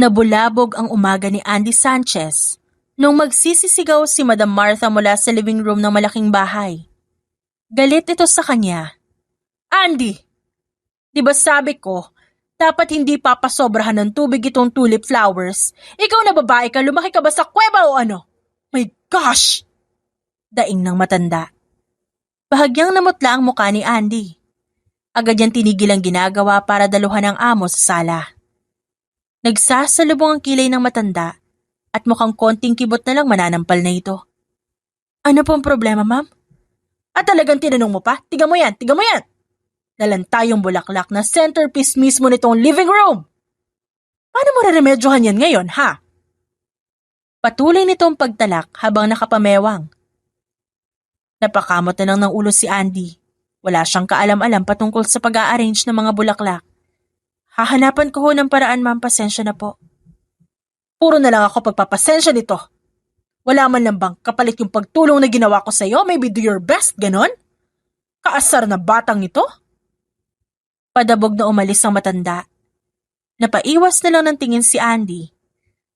Nabulabog ang umaga ni Andy Sanchez nung magsisisigaw si Madam Martha mula sa living room ng malaking bahay. Galit ito sa kanya. Andy, di ba sabi ko, dapat hindi papasobrahan ng tubig itong tulip flowers. Ikaw na babae ka, lumaki ka ba sa kuweba o ano? My gosh! Daing ng matanda. Bahagyang namutla ang mukha ni Andy. Agad niyang tinigil ang ginagawa para daluhan ang amo sa sala. Nagsasalubong ang kilay ng matanda at mukhang konting kibot na lang mananampal na ito. Ano pong problema, ma'am? At talagang tinanong mo pa? Tiga mo yan! Nalantayong bulaklak na centerpiece mismo nitong living room! Paano mo reremedyohan yan ngayon, ha? Patuloy nitong pagtalak habang nakapamewang. Napakamot na lang ng ulo si Andy. Wala siyang kaalam-alam patungkol sa pag-a-arrange ng mga bulaklak. Hahanapan ko ho ng paraan, ma'am, pasensya na po. Puro na lang ako pagpapasensya nito. Wala man lang bang kapalit yung pagtulong na ginawa ko sa iyo? Maybe do your best, ganon? Kaasar na batang ito? Padabog na umalis ang matanda. Napaiwas na lang ng tingin si Andy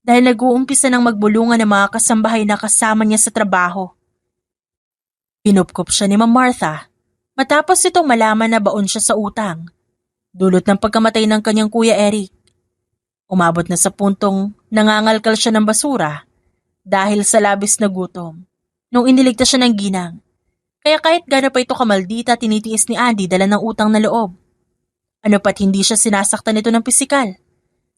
dahil nag-uumpisa ng magbulungan ng mga kasambahay na kasama niya sa trabaho. Pinupkop siya ni Ma'am Martha matapos itong malaman na baon siya sa utang. Dulot ng pagkamatay ng kanyang Kuya Eric. Umabot na sa puntong nangangalkal siya ng basura dahil sa labis na gutom nung iniligtas siya ng ginang. Kaya kahit gano'n pa ito kamaldita, tinitiis ni Andy dala ng utang na loob. Ano pat hindi siya sinasaktan nito ng pisikal.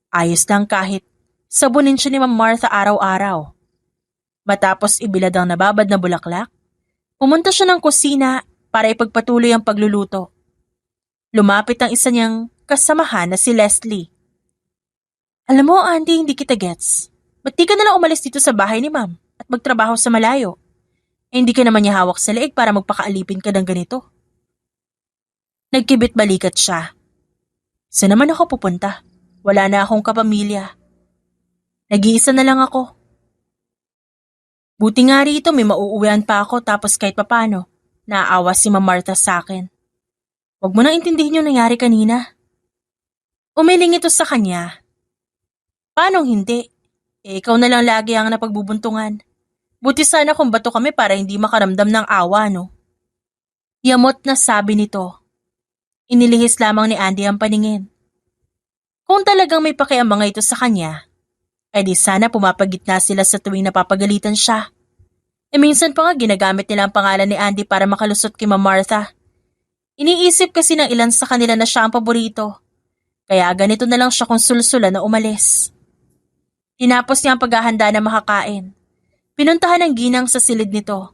Ayos lang kahit sabunin siya ni Ma'am Martha araw-araw. Matapos ibilad ang nababad na bulaklak, pumunta siya ng kusina para ipagpatuloy ang pagluluto. Lumapit ang isa niyang kasamahan na si Leslie. Alam mo, Andy, hindi kita gets. Ba't di ka nalang umalis dito sa bahay ni Ma'am at magtrabaho sa malayo? Hindi ka naman niya hawak sa leeg para magpakaalipin ka ng ganito. Nagkibit balikat siya. Saan naman ako pupunta? Wala na akong kapamilya. Nag-iisa na lang ako. Buti nga rito may mauuwian pa ako tapos kahit papano, naaawa si Ma'am Martha sa akin. Huwag mo nang intindihin yung nangyari kanina. Umiling ito sa kanya. Paanong hindi? Ikaw na lang lagi ang napagbubuntungan. Buti sana kung bato kami para hindi makaramdam ng awa, no? Yamot na sabi nito. Inilihis lamang ni Andy ang paningin. Kung talagang may pakiang mga ito sa kanya, di sana pumapagitna sila sa tuwing napapagalitan siya. Minsan pa nga ginagamit nila ang pangalan ni Andy para makalusot kay Ma'am Martha. Iniisip kasi ng ilan sa kanila na siya ang paborito. Kaya ganito na lang siya kung sulsulan na umalis. Tinapos niya ang paghahanda na makakain. Pinuntahan ng ginang sa silid nito.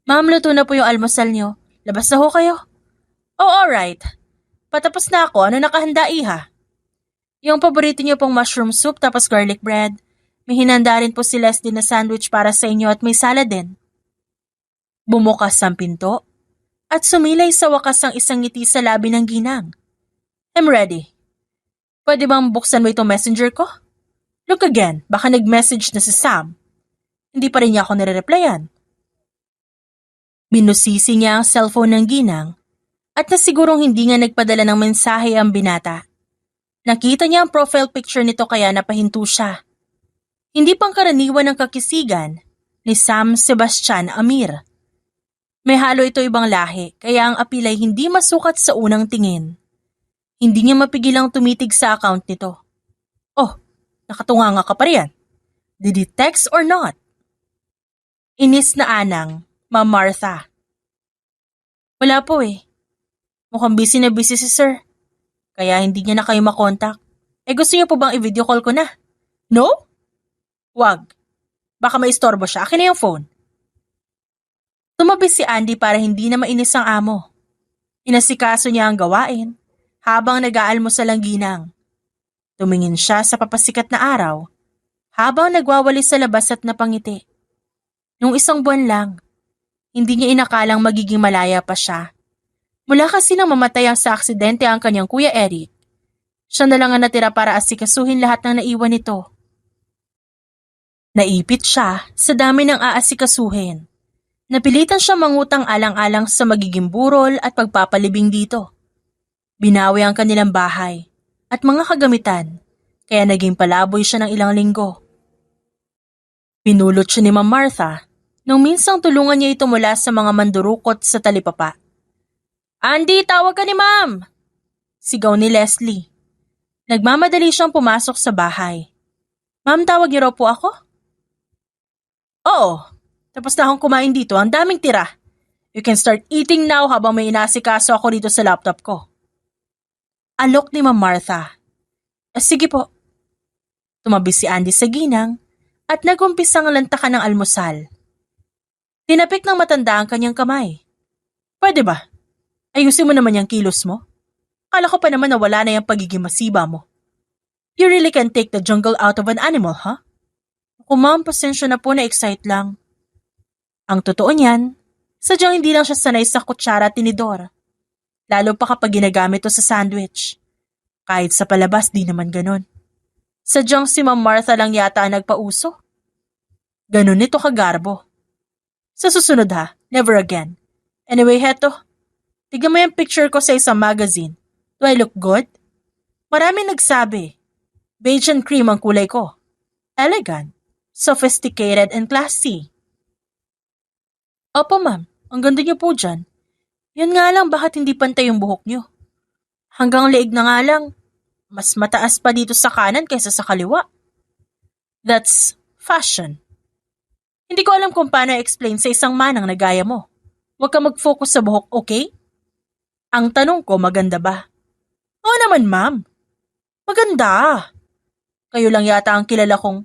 Ma'am, luto na po yung almusal niyo. Labas na ho kayo. Oh, alright. Patapos na ako. Ano nakahanda, iha? Yung paborito niyo pong mushroom soup tapos garlic bread. May hinanda rin po si Leslie na sandwich para sa inyo at may salad din. Bumukas ang pinto at sumilay sa wakas ang isang ngiti sa labi ng ginang. I'm ready. Pwede bang buksan mo itong messenger ko? Look again, baka nag-message na si Sam. Hindi pa rin niya ako nire-replyan. Binusisi niya ang cellphone ng ginang at nasigurong hindi nga nagpadala ng mensahe ang binata. Nakita niya ang profile picture nito kaya napahinto siya. Hindi pangkaraniwan ng kakisigan ni Sam Sebastian Amir. May halo ito ibang lahi kaya ang apil ay hindi masukat sa unang tingin. Hindi niya mapigilang tumitig sa account nito. Oh, nakatunganga ka pa riyan. Did he text or not? Inis na anang, Ma'am Martha. Wala po eh. Mukhang busy na busy si sir. Kaya hindi niya na kayo makontak. Gusto niyo po bang i-video call ko na? No? Wag. Baka maistorbo siya. Akin na yung phone. Tumabi si Andy para hindi na mainis ang amo. Inasikaso niya ang gawain habang nag-aalmusal ang ginang. Tumingin siya sa papasikat na araw habang nagwawali sa labas at napangiti. Nung isang buwan lang, hindi niya inakalang magiging malaya pa siya. Mula kasi nang mamatay ang sa aksidente ang kanyang Kuya Eric, siya na lang ang natira para asikasuhin lahat ng naiwan nito. Naipit siya sa dami ng aasikasuhin. Napilitan siya mangutang alang-alang sa magiging burol at pagpapalibing dito. Binawi ang kanilang bahay at mga kagamitan, kaya naging palaboy siya ng ilang linggo. Pinulot siya ni Ma'am Martha nung minsang tulungan niya ito mula sa mga mandurukot sa talipapa. "Andy, tawag ka ni Ma'am!" Sigaw ni Leslie. Nagmamadali siyang pumasok sa bahay. "Ma'am, tawag niyo raw po ako?" "Oo, tapos na akong kumain dito, ang daming tira. You can start eating now habang may inasikaso ako dito sa laptop ko." Alok ni Ma'am Martha. Sige po." Tumabi si Andy sa ginang at nagumpisang lantakan ng almusal. Tinapik ng matanda ang kanyang kamay. "Pwede ba? Ayusin mo naman yung kilos mo. Akala ko pa naman na wala na yung pagiging masiba mo. You really can take the jungle out of an animal, huh?" "Ako ma'am, pasensya na po, na-excite lang." Ang totoo niyan, sadyang hindi lang siya sanay sa kutsara at tinidor. Lalo pa kapag ginagamit ito sa sandwich. Kahit sa palabas, di naman ganon. Sadyang si Ma'am Martha lang yata ang nagpauso. Ganon nito kagarbo. Sa susunod ha, never again. Anyway, heto. Tignan mo yung picture ko sa isang magazine. Do I look good? Maraming nagsabi. Beige and cream ang kulay ko. Elegant, sophisticated and classy. Opo ma'am, ang ganda niyo po dyan. Yun nga lang, bakit hindi pantay yung buhok niyo? Hanggang leeg na nga lang. Mas mataas pa dito sa kanan kaysa sa kaliwa. That's fashion. Hindi ko alam kung paano i-explain sa isang manang na gaya mo. Huwag ka mag-focus sa buhok, okay? Ang tanong ko, maganda ba? Oo naman ma'am. Maganda. Kayo lang yata ang kilala kong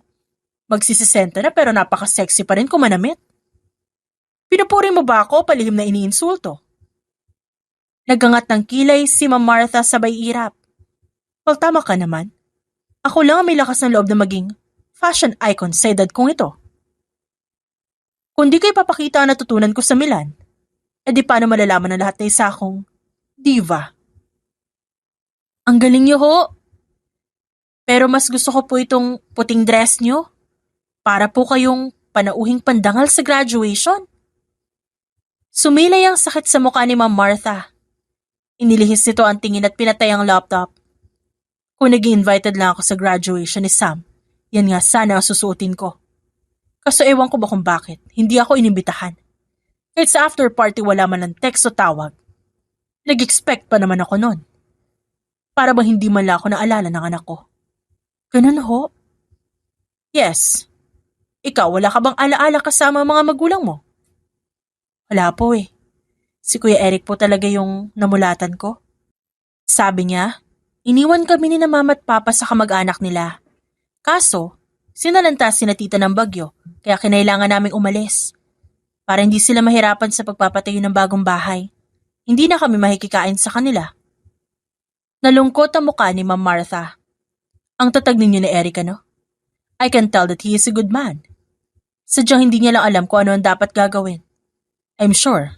magsisisenta na pero napaka-sexy pa rin kung manamit. Pinupuri mo ba ako, palihim na iniinsulto? Nagangat ng kilay si Ma'am Martha sabay irap. Well, tama ka naman. Ako lang ang may lakas ng loob na maging fashion icon sa edad kong ito. Kung di ko ipapakita ang natutunan ko sa Milan, edi paano malalaman ng lahat na isa akong diva? Ang galing niyo ho. Pero mas gusto ko po itong puting dress niyo. Para po kayong panauhing pandangal sa graduation. Sumilay ang sakit sa mukha ni Ma'am Martha. Inilihis nito ang tingin at pinatay ang laptop. Kung nag-invited lang ako sa graduation ni Sam, yan nga sana ang susuotin ko. Kaso ewan ko ba kung bakit, hindi ako inimbitahan. Kahit sa after party wala man ng text o tawag. Nag-expect pa naman ako nun. Para bang hindi man lang ako naalala ng anak ko. Ganun ho? Yes. Ikaw, wala ka bang alaala kasama ang mga magulang mo? Wala po eh. Si Kuya Eric po talaga yung namulatan ko. Sabi niya, iniwan kami ni na mama at papa sa kamag-anak nila. Kaso, sinalanta sina tita ng bagyo, kaya kinailangan naming umalis. Para hindi sila mahirapan sa pagpapatayo ng bagong bahay. Hindi na kami mahikikain sa kanila. Nalungkot ang mukha ni Ma'am Martha. Ang tatag ninyo ni Eric, no? I can tell that he is a good man. Sadyang hindi niya lang alam kung ano ang dapat gagawin. I'm sure,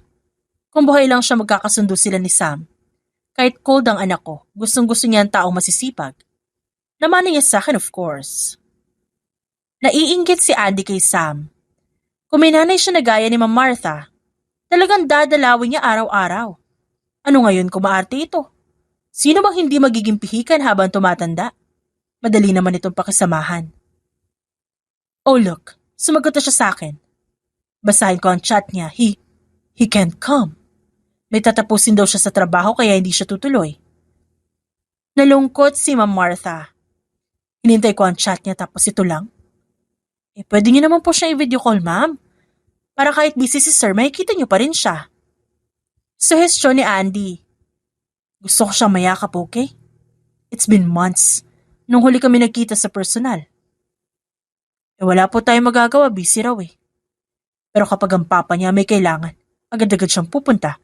kung buhay lang siya magkakasundo sila ni Sam. Kahit cold ang anak ko, gustong-gusto niya ang taong masisipag. Naman niya sa akin, of course. Naiinggit si Andy kay Sam. Kung may nanay siya na gaya ni Ma'am Martha, talagang dadalawin niya araw-araw. Ano ngayon kung maarte ito? Sino bang hindi magiging pihikan habang tumatanda? Madali naman itong pakisamahan. Oh look, sumagot na siya sa akin. Basahin ko ang chat niya. He can't come. May tatapusin daw siya sa trabaho kaya hindi siya tutuloy. Nalungkot si Ma'am Martha. Hinintay ko ang chat niya tapos ito lang. Pwede niyo naman po siya i-video call, ma'am. Para kahit busy si sir, makikita niyo pa rin siya. Suhestyon ni Andy. Gusto ko siyang mayakap, okay? It's been months nung huli kami nagkita sa personal. Wala po tayong magagawa, busy raw eh. Pero kapag ang papa niya may kailangan, agad-agad siyang pupunta.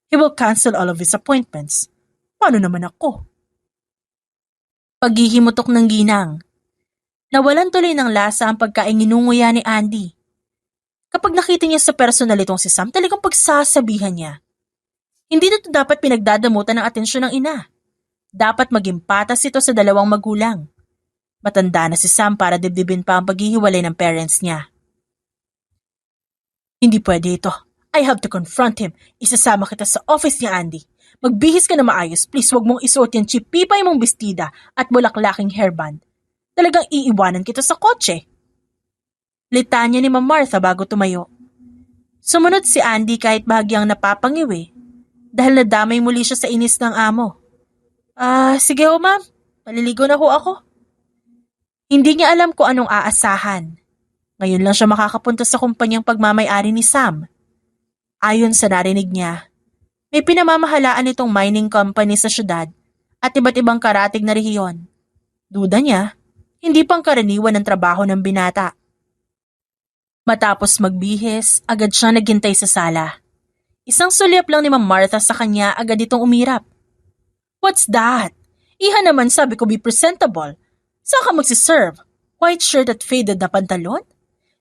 He will cancel all of his appointments. Paano naman ako? Paghihimutok ng ginang. Nawalan tuloy ng lasa ang pagkain ninunguya ni Andy. Kapag nakita niya sa personal itong si Sam, talagang pagsasabihan niya. Hindi na ito dapat pinagdadamutan ng atensyon ng ina. Dapat maging patas ito sa dalawang magulang. Matanda na si Sam para dibdibin pa ang paghihiwalay ng parents niya. Hindi pwede ito. I have to confront him. Isasama kita sa office ni Andy. Magbihis ka na maayos. Please, wag mong isuot yung chipipay mong bestida at bulaklaking hairband. Talagang iiwanan kita sa kotse. Litanya ni Ma'am Martha bago tumayo. Sumunod si Andy kahit bahagyang napapangiwi dahil nadamay muli siya sa inis ng amo. Sige ho ma'am. Maliligo na ho ako. Hindi niya alam kung anong aasahan. Ngayon lang siya makakapunta sa kumpanyang pagmamay-ari ni Sam. Ayon sa narinig niya, may pinamamahalaan itong mining company sa syudad at iba't ibang karatig na rehiyon. Duda niya, hindi pang karaniwan ang trabaho ng binata. Matapos magbihis, agad siyang naghintay sa sala. Isang sulyap lang ni Ma'am Martha sa kanya agad itong umirap. What's that? Iha naman sabi ko be presentable. Saan ka magsiserve? White shirt at faded na pantalon?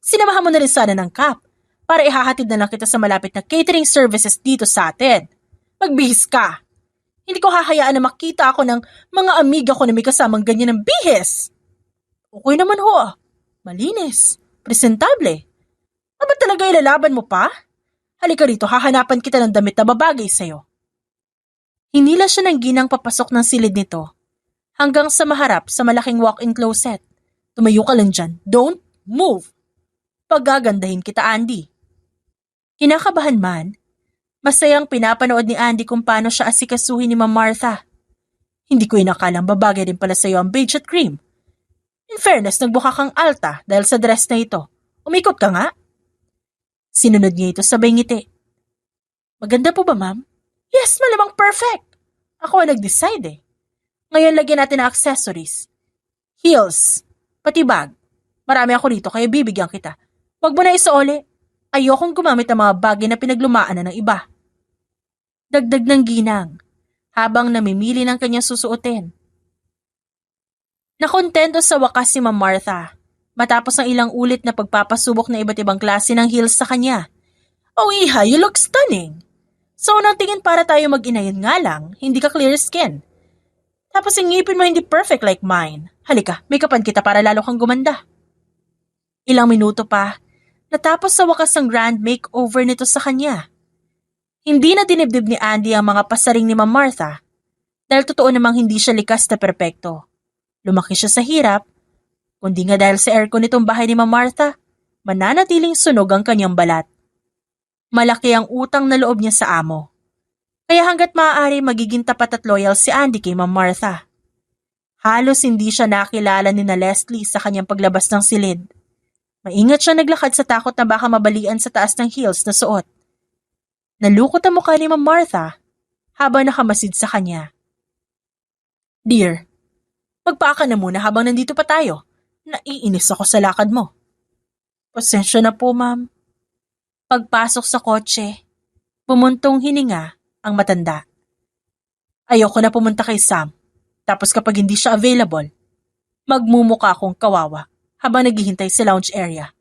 Sinamahan mo na rin sana ng cap para ihahatid na lang kita sa malapit na catering services dito sa atin. Magbihis ka. Hindi ko hahayaan na makita ako ng mga amiga ko na may kasamang ganyan ng bihis. Okay naman ho. Malinis. Presentable. Ba't talaga ilalaban mo pa? Halika rito, hahanapan kita ng damit na babagay sa'yo. Hinila siya ng ginang papasok ng silid nito hanggang sa maharap sa malaking walk-in closet. Tumayo ka lang dyan. Don't move. Paggagandahin kita, Andy. Kinakabahan man, masayang pinapanood ni Andy kung paano siya asikasuhin ni Ma'am Martha. Hindi ko inakalang babagay din pala sa'yo ang beige at cream. In fairness, nagbuka kang alta dahil sa dress na ito. Umikot ka nga. Sinunod niya ito sabay ngiti. Maganda po ba, ma'am? Yes, malamang perfect. Ako ang nag-decide eh. Ngayon lagyan natin ng accessories. Heels, pati bag. Marami ako rito kaya bibigyan kita. Wag mo na isuoli. Ayokong gumamit ng mga bagay na pinaglumaan na ng iba. Dagdag ng ginang habang namimili ng kanyang susuotin. Nakontento sa wakas si Ma'am Martha matapos ang ilang ulit na pagpapasubok na iba't ibang klase ng heels sa kanya. Oh iha, you look stunning. So unang tingin para tayo mag-inayin nga lang, hindi ka clear skin. Tapos ang ngipin mo hindi perfect like mine. Halika, make-upan kita para lalo kang gumanda. Ilang minuto pa, natapos sa wakas ang grand makeover nito sa kanya. Hindi na dinibdib ni Andy ang mga pasaring ni Ma'am Martha dahil totoo namang hindi siya likas na perpekto. Lumaki siya sa hirap, kundi nga dahil sa aircon nitong bahay ni Ma'am Martha, mananatiling sunog ang kanyang balat. Malaki ang utang na loob niya sa amo. Kaya hanggat maaari magiging tapat at loyal si Andy kay Ma'am Martha. Halos hindi siya nakilala ni na Leslie sa kanyang paglabas ng silid. Maingat siya naglakad sa takot na baka mabalian sa taas ng heels na suot. Nalukot ang mukha ni Ma'am Martha habang nakamasid sa kanya. Dear, magpaa ka na muna habang nandito pa tayo. Naiinis ako sa lakad mo. Pasensya na po, ma'am. Pagpasok sa kotse, bumuntong hininga ang matanda. Ayoko na pumunta kay Sam, tapos kapag hindi siya available, magmumuka akong kawawa habang naghihintay sa lounge area.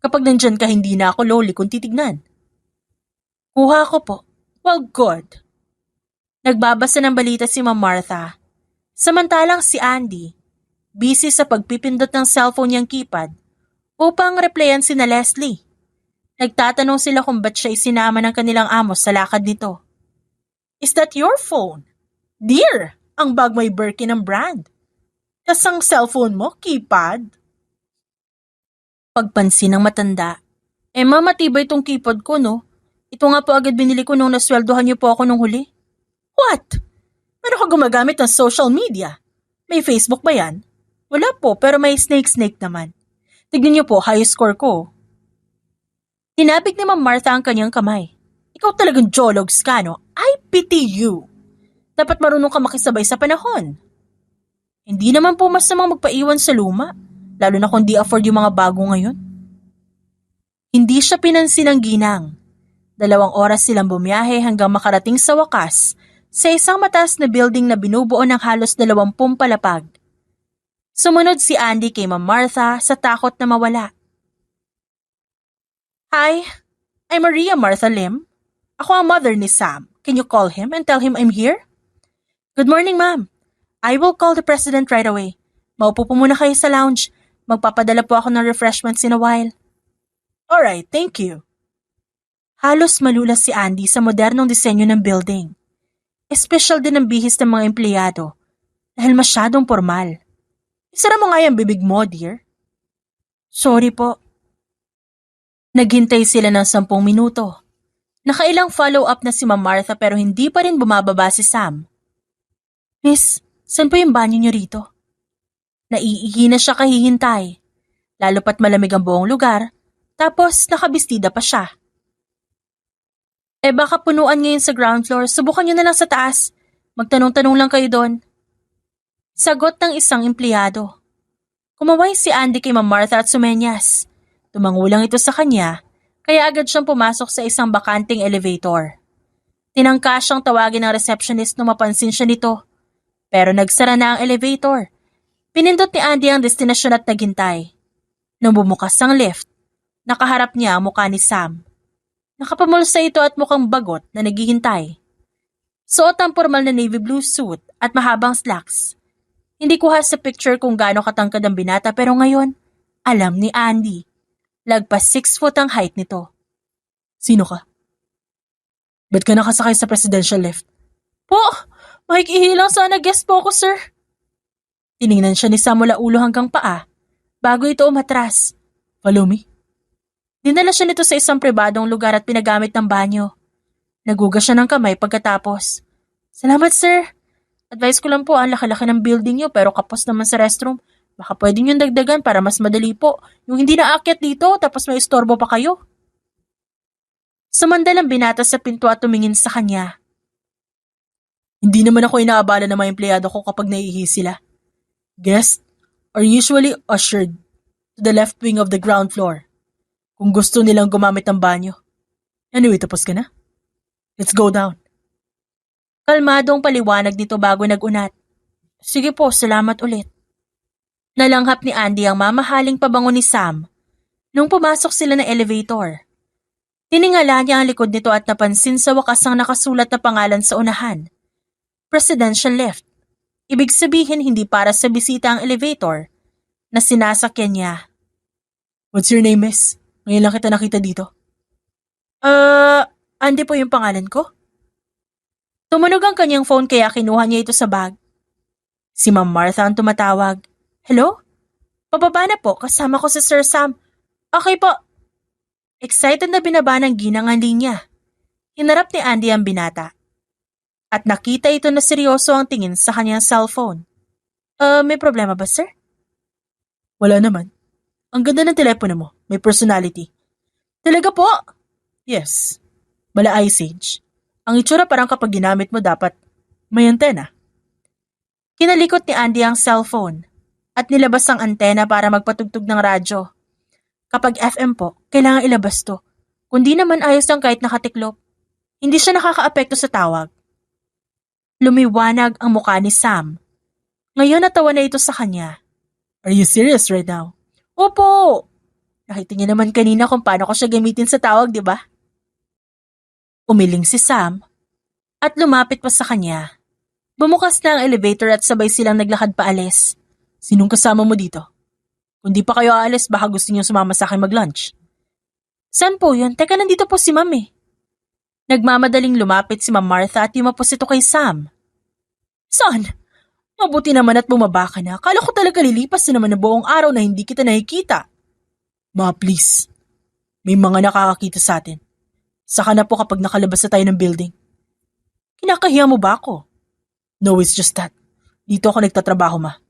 Kapag nandyan ka, hindi na ako loli kung titignan. Kuha ko po. Well, good. Nagbabasa ng balita si Ma'am Martha. Samantalang si Andy, busy sa pagpipindot ng cellphone niyang keypad upang replyan si na Leslie. Nagtatanong sila kung ba't siya isinama ng kanilang amo sa lakad nito. Is that your phone? Dear, ang bag may Birkin ng brand. Tas ang cellphone mo, keypad? Pagpansin ng matanda, matibay itong keypad ko, no? Ito nga po agad binili ko nung nasweldohan niyo po ako nung huli. What? Meron ka gumagamit ng social media? May Facebook ba yan? Wala po, pero may snake naman. Tignan niyo po, high score ko. Tinapik ni Ma'am Martha ang kanyang kamay. Ikaw talagang jologs ka, no? I pity you. Dapat marunong ka makisabay sa panahon. Hindi naman po masamang magpaiwan sa luma, lalo na kung di afford yung mga bago ngayon. Hindi siya pinansin ng ginang. 2 oras silang bumiyahe hanggang makarating sa wakas sa isang mataas na building na binubuo ng halos 20 palapag. Sumunod si Andy kay Ma'am Martha sa takot na mawala. Hi, I'm Maria Martha Lim. Ako ang mother ni Sam. Can you call him and tell him I'm here? Good morning, ma'am. I will call the president right away. Maupo po muna kayo sa lounge. Magpapadala po ako ng refreshments in a while. Alright, thank you. Halos malulas si Andy sa modernong disenyo ng building. Espesyal din ang bihis ng mga empleyado dahil masyadong formal. Isara mo nga yung bibig mo, dear. Sorry po. Naghintay sila ng 10 minuto. Nakailang follow-up na si Ma'am Martha pero hindi pa rin bumababa si Sam. Miss, saan po yung banyo niyo rito? Naiihi na siya kahihintay. Lalo pat malamig ang buong lugar, tapos nakabistida pa siya. Baka punuan ngayon sa ground floor, subukan niyo na lang sa taas. Magtanong-tanong lang kayo doon. Sagot ng isang empleyado. Kumaway si Andy kay Ma'am Martha at sumenyas. Tumangulang ito sa kanya, kaya agad siyang pumasok sa isang bakanting elevator. Tinangka siyang tawagin ng receptionist nung mapansin siya nito. Pero nagsara na ang elevator. Pinindot ni Andy ang destinasyon at naghintay. Nung bumukas ang lift, nakaharap niya ang mukha ni Sam. Nakapamulsa ito at mukhang bagot na naghihintay. Suot ang formal na navy blue suit at mahabang slacks. Hindi kuha sa picture kung gaano katangkad ang binata pero ngayon, alam ni Andy. Lagpas 6 foot ang height nito. Sino ka? Ba't ka nakasakay sa presidential lift? Po, makikihilang sana guest po ako, sir. Tiningnan siya ni Sam mula ulo hanggang paa bago ito umatras. Follow me. Dinala siya nito sa isang pribadong lugar at pinagamit ng banyo. Nagugas siya ng kamay pagkatapos. Salamat, sir. Advice ko lang po, ang laki-laki ng building niyo pero kapos naman sa restroom. Baka pwede niyong dagdagan para mas madali po. Yung hindi naakyat dito tapos may istorbo pa kayo. Sumandalang binata sa pinto at tumingin sa kanya. Hindi naman ako inaabala ng mga empleyado ko kapag naiihi sila. Guests are usually ushered to the left wing of the ground floor kung gusto nilang gumamit ng banyo. Anyway, tapos ka na? Let's go down. Kalmadong paliwanag nito bago nagunat. Sige po, salamat ulit. Nalanghap ni Andy ang mamahaling pabango ni Sam nung pumasok sila ng elevator. Tiningala niya ang likod nito at napansin sa wakas ang nakasulat na pangalan sa unahan. Presidential lift. Ibig sabihin hindi para sa bisita ang elevator na sinasakyan niya. What's your name, miss? Ngayon lang kita nakita dito. Andy po yung pangalan ko? Tumunog ang kanyang phone kaya kinuha niya ito sa bag. Si Ma'am Martha ang tumatawag. Hello? Pababa na po, kasama ko si Sir Sam. Okay po. Excited na binaba ng ginang ang linya. Hinarap ni Andy ang binata. At nakita ito na seryoso ang tingin sa kanyang cellphone. May problema ba, sir? Wala naman. Ang ganda ng telepono mo. May personality. Talaga po? Yes. Mala Ice Age. Ang itsura parang kapag ginamit mo dapat may antena. Kinalikot ni Andy ang cellphone at nilabas ang antena para magpatugtog ng radyo. Kapag FM po, kailangan ilabas to. Kundi naman ayos lang kahit nakatiklop. Hindi siya nakakaapekto sa tawag. Lumiwanag ang mukha ni Sam. Ngayon natawa na ito sa kanya. Are you serious right now? Opo! Nakita niya naman kanina kung paano ko siya gamitin sa tawag, di ba? Umiling si Sam at lumapit pa sa kanya. Bumukas na ang elevator at sabay silang naglakad paalis. Sinong kasama mo dito? Kung di pa kayo aalis, baka gusto niyo sumama sa akin mag-lunch. Saan po yun? Teka, nandito po si Ma'am eh. Nagmamadaling lumapit si Ma'am Martha at yumapos ito kay Sam. Saan? Mabuti naman at bumaba ka na. Akala ko talaga lilipas na naman na buong araw na hindi kita nakikita. Ma, please. May mga nakakakita sa atin. Saka na po kapag nakalabas na tayo ng building. Kinakahiya mo ba ako? No, it's just that. Dito ako nagtatrabaho, ma.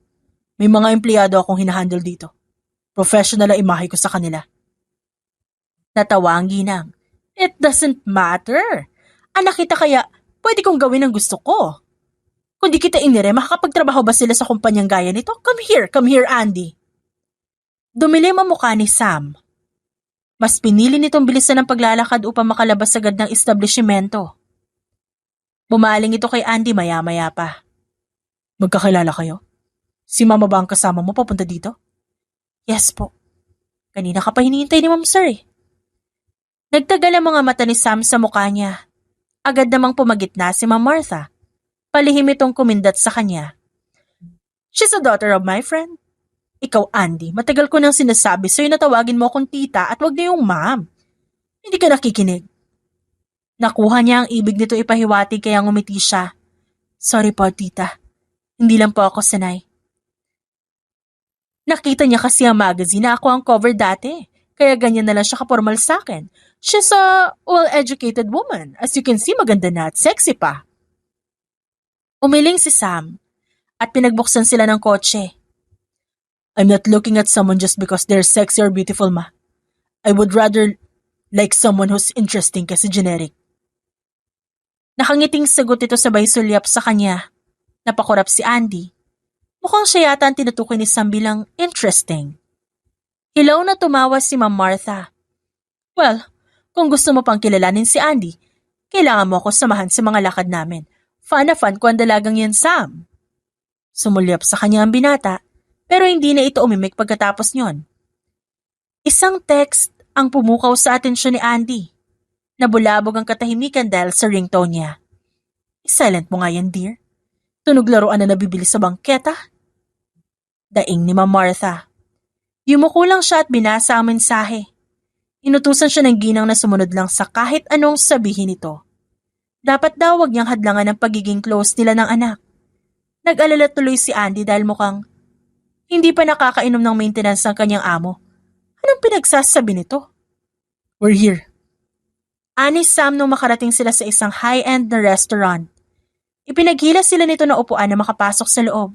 May mga empleyado akong hinahandle dito. Professional ang imahe ko sa kanila. Natawa ang ginang. It doesn't matter. Anak kita kaya pwede kong gawin ang gusto ko. Kung di kita inire, makakapagtrabaho ba sila sa kumpanyang gaya nito? Come here, Andy. Dumilim ang mukha ni Sam. Mas pinili nitong bilisan ng paglalakad upang makalabas agad ng establishmento. Bumaling ito kay Andy maya-maya pa. Magkakilala kayo? Si Mama ba ang kasama mo papunta dito? Yes po. Kanina ka pa hinihintay ni Ma'am Sir eh. Nagtagal ang mga mata ni Sam sa mukha niya. Agad namang pumagitna si Ma'am Martha. Palihim itong kumindat sa kanya. She's a daughter of my friend. Ikaw, Andy, matagal ko nang sinasabi sa'yo na tawagin mo akong tita at wag na yung ma'am. Hindi ka nakikinig. Nakuha niya ang ibig nito ipahiwatig kaya ngumiti siya. Sorry po, tita. Hindi lang po ako sanay. Nakita niya kasi ang magazine na ako ang cover dati. Kaya ganyan na lang siya kapormal sa akin. She's a well-educated woman. As you can see, maganda na at sexy pa. Umiling si Sam at pinagbuksan sila ng kotse. I'm not looking at someone just because they're sexy or beautiful, ma. I would rather like someone who's interesting kasi generic. Nakangiting sagot ito sabay sulyap sa kanya. Napakurap si Andy. Mukhang siya yata ang tinutukoy ni Sam bilang interesting. Hilaw na tumawa si Ma'am Martha. Well, kung gusto mo pang kilalanin si Andy, kailangan mo ako samahan sa mga lakad namin. Fan na fan ko ang dalagang yan, Sam. Sumulyap sa kanya ang binata, pero hindi na ito umimik pagkatapos nyon. Isang text ang pumukaw sa atensyon ni Andy. Nabulabog ang katahimikan dahil sa ringtone niya. Silent mo nga yan, dear. Tunog laruan na nabibili sa bangketa. Daing ni Ma'am Martha. Yumuko lang siya at binasa ang mensahe. Inutusan siya ng ginang na sumunod lang sa kahit anong sabihin nito. Dapat daw wag niyang hadlangan ang pagiging close nila ng anak. Nag-alala tuloy si Andy dahil mukhang hindi pa nakakainom ng maintenance ng kanyang amo. Anong pinagsasabi nito? We're here. Ani Sam nung makarating sila sa isang high-end na restaurant. Ipinaghila sila nito na upuan na makapasok sa loob.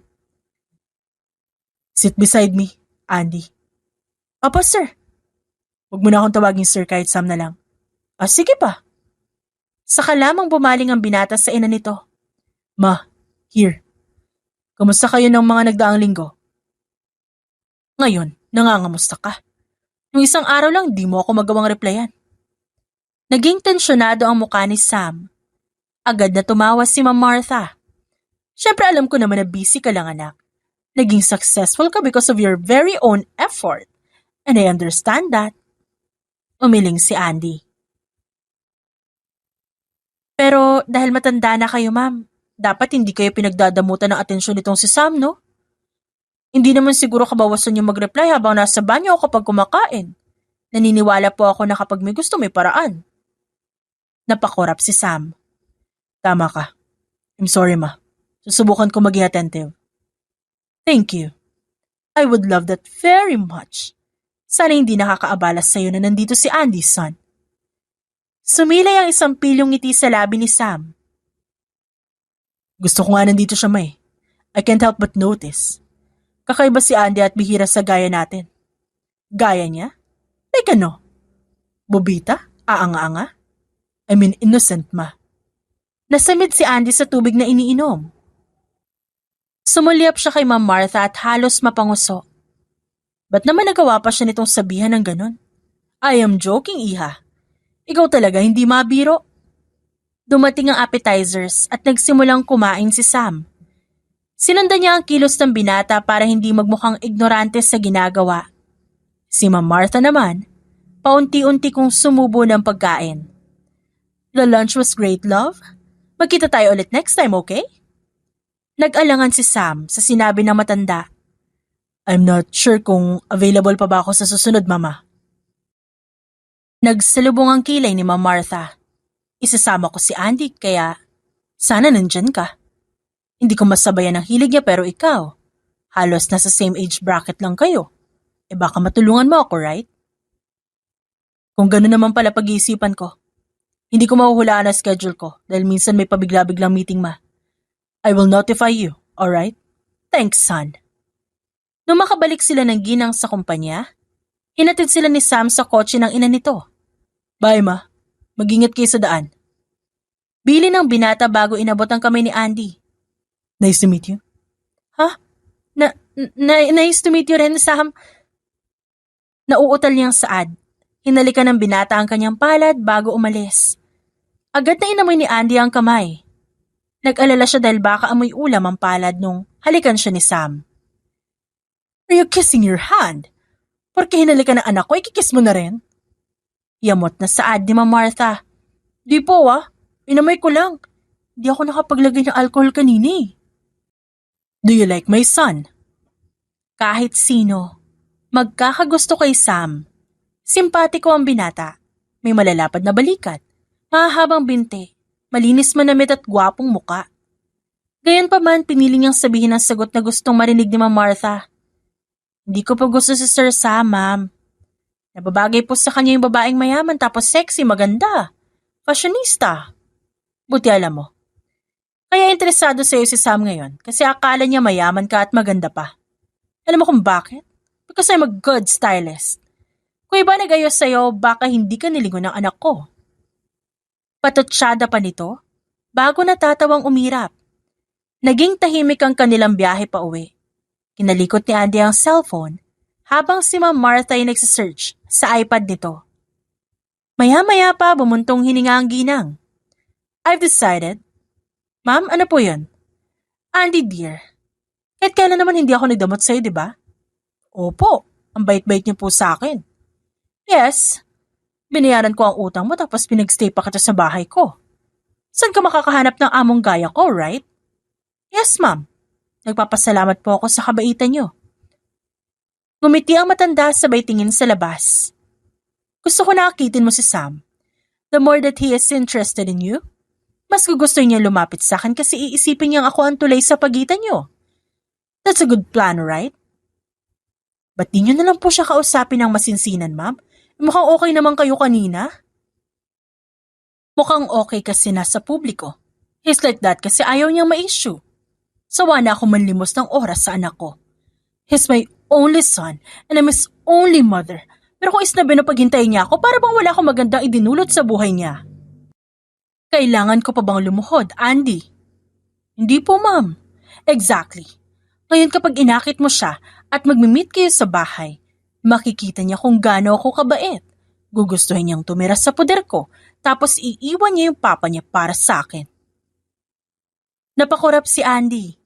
Sit beside me, Andy. Opo, sir. Huwag mo na akong tawagin sir kahit Sam na lang. Sige pa. Saka lamang bumaling ang binata sa ina nito. Ma, here. Kamusta kayo ng mga nagdaang linggo? Ngayon, nangangamusta ka. Yung isang araw lang di mo ako magawang replyan. Naging tensyonado ang mukha ni Sam. Agad na tumawa si Ma'am Martha. Siyempre alam ko naman na busy ka lang, anak. Naging successful ka because of your very own effort. And I understand that. Umiling si Andy. Pero dahil matanda na kayo, ma'am, dapat hindi kayo pinagdadamutan ng atensyon nitong si Sam, no? Hindi naman siguro kabawasan yung mag-reply habang nasa banyo ako kapag kumakain. Naniniwala po ako na kapag may gusto may paraan. Napakorap si Sam. Tama ka. I'm sorry, ma. Susubukan ko maging attentive. Thank you. I would love that very much. Sana hindi nakakaabala sa'yo na nandito si Andy, son. Sumilay ang isang pilyong ngiti sa labi ni Sam. Gusto ko nga nandito siya, may. I can't help but notice. Kakaiba si Andy at bihira sa gaya natin. Gaya niya? Like ano? Bobita? Aanga-anga? I mean innocent, ma. Nasamid si Andy sa tubig na iniinom. Sumulyap siya kay Ma'am Martha at halos mapanguso. Ba't naman nagawa pa siya nitong sabihan ng ganun? I am joking, iha. Ikaw talaga hindi mabiro. Dumating ang appetizers at nagsimulang kumain si Sam. Sinundan niya ang kilos ng binata para hindi magmukhang ignorante sa ginagawa. Si Ma'am Martha naman, paunti-unti kong sumubo ng pagkain. The lunch was great, love. Magkita tayo ulit next time, okay? Nag-alangan si Sam sa sinabi ng matanda. I'm not sure kung available pa ba ako sa susunod, mama. Nagsalubong ang kilay ni Ma'am Martha. Isasama ko si Andy kaya sana nandyan ka. Hindi ko masabayan ang hilig niya pero ikaw. Halos nasa same age bracket lang kayo. Baka matulungan mo ako, right? Kung gano'n naman pala pag-iisipan ko. Hindi ko mahuhulaan ang schedule ko dahil minsan may pabigla-biglang meeting, ma. I will notify you, alright? Thanks, son. Nung makabalik sila ng ginang sa kumpanya, hinatid sila ni Sam sa kotse ng ina nito. Bye, ma. Mag-ingat kayo sa daan. Bili ng binata bago inabot ang kamay ni Andy. Nice to meet you. Ha? Nice to meet you rin, Sam. Nauutal niyang saad. Hinalikan ng binata ang kanyang palad bago umalis. Agad na inamoy ni Andy ang kamay. Nag-alala siya dahil baka amoy ulam ang palad nung halikan siya ni Sam. Are you kissing your hand? Porque hinalikan ng anak ko, ikikiss mo na rin? Yamot na saad ni Ma'am Martha. Di po inamoy ko lang. Di ako nakapaglagay ng alcohol kanini. Do you like my son? Kahit sino, magkakagusto kay Sam. Simpatiko ang binata. May malalapad na balikat. Mahahabang binti, malinis manamit at gwapong muka. Gayunpaman, pinili niyang sabihin ang sagot na gustong marinig ni Ma'am Martha. Hindi ko pa gusto si Sir Sam, ma'am. Nababagay po sa kanya yung babaeng mayaman tapos sexy, maganda, fashionista. Buti alam mo. Kaya interesado sa'yo si Sam ngayon kasi akala niya mayaman ka at maganda pa. Alam mo kung bakit? Because I'm a good stylist. Kung iba nag-ayos sa'yo, baka hindi ka nilingon ng anak ko. Patutsyada pa nito, bago natatawang umirap. Naging tahimik ang kanilang biyahe pa uwi. Kinalikot ni Andy ang cellphone habang si Ma'am Martha ay nagsisearch sa iPad nito. Maya-maya pa bumuntong hininga ang ginang. I've decided. Ma'am, ano po yun? Andy dear, kahit kailan naman hindi ako nagdamot sa'yo, di ba? Opo, ang bait-bait niyo po sa akin. Yes, binayaran ko ang utang mo tapos pinagstay pa kita sa bahay ko. Saan ka makakahanap ng among gaya ko, right? Yes, ma'am. Nagpapasalamat po ako sa kabaitan niyo. Ngumiti ang matanda sabay tingin sa labas. Gusto ko na akitin mo si Sam. The more that he is interested in you, mas gugustuhin niya lumapit sa akin kasi iisipin niyang ako ang tulay sa pagitan niyo. That's a good plan, right? Ba't di niyo na lang po siya kausapin ng masinsinan, ma'am? Mukhang okay naman kayo kanina. Mukhang okay kasi nasa publiko. He's like that kasi ayaw niyang ma-issue. Sawa na ako manlimos ng oras sa anak ko. He's my only son and I'm his only mother. Pero kung isnabi na paghintay niya ako, para bang wala akong magandang idinulot sa buhay niya. Kailangan ko pa bang lumuhod, Andy? Hindi po, ma'am. Exactly. Ngayon kapag inakit mo siya at magmi-meet kayo sa bahay, makikita niya kung gaano ako kabait. Gugustuhin niyang tumira sa poder ko, tapos iiwan niya yung papa niya para sa akin. Napakurap si Andy.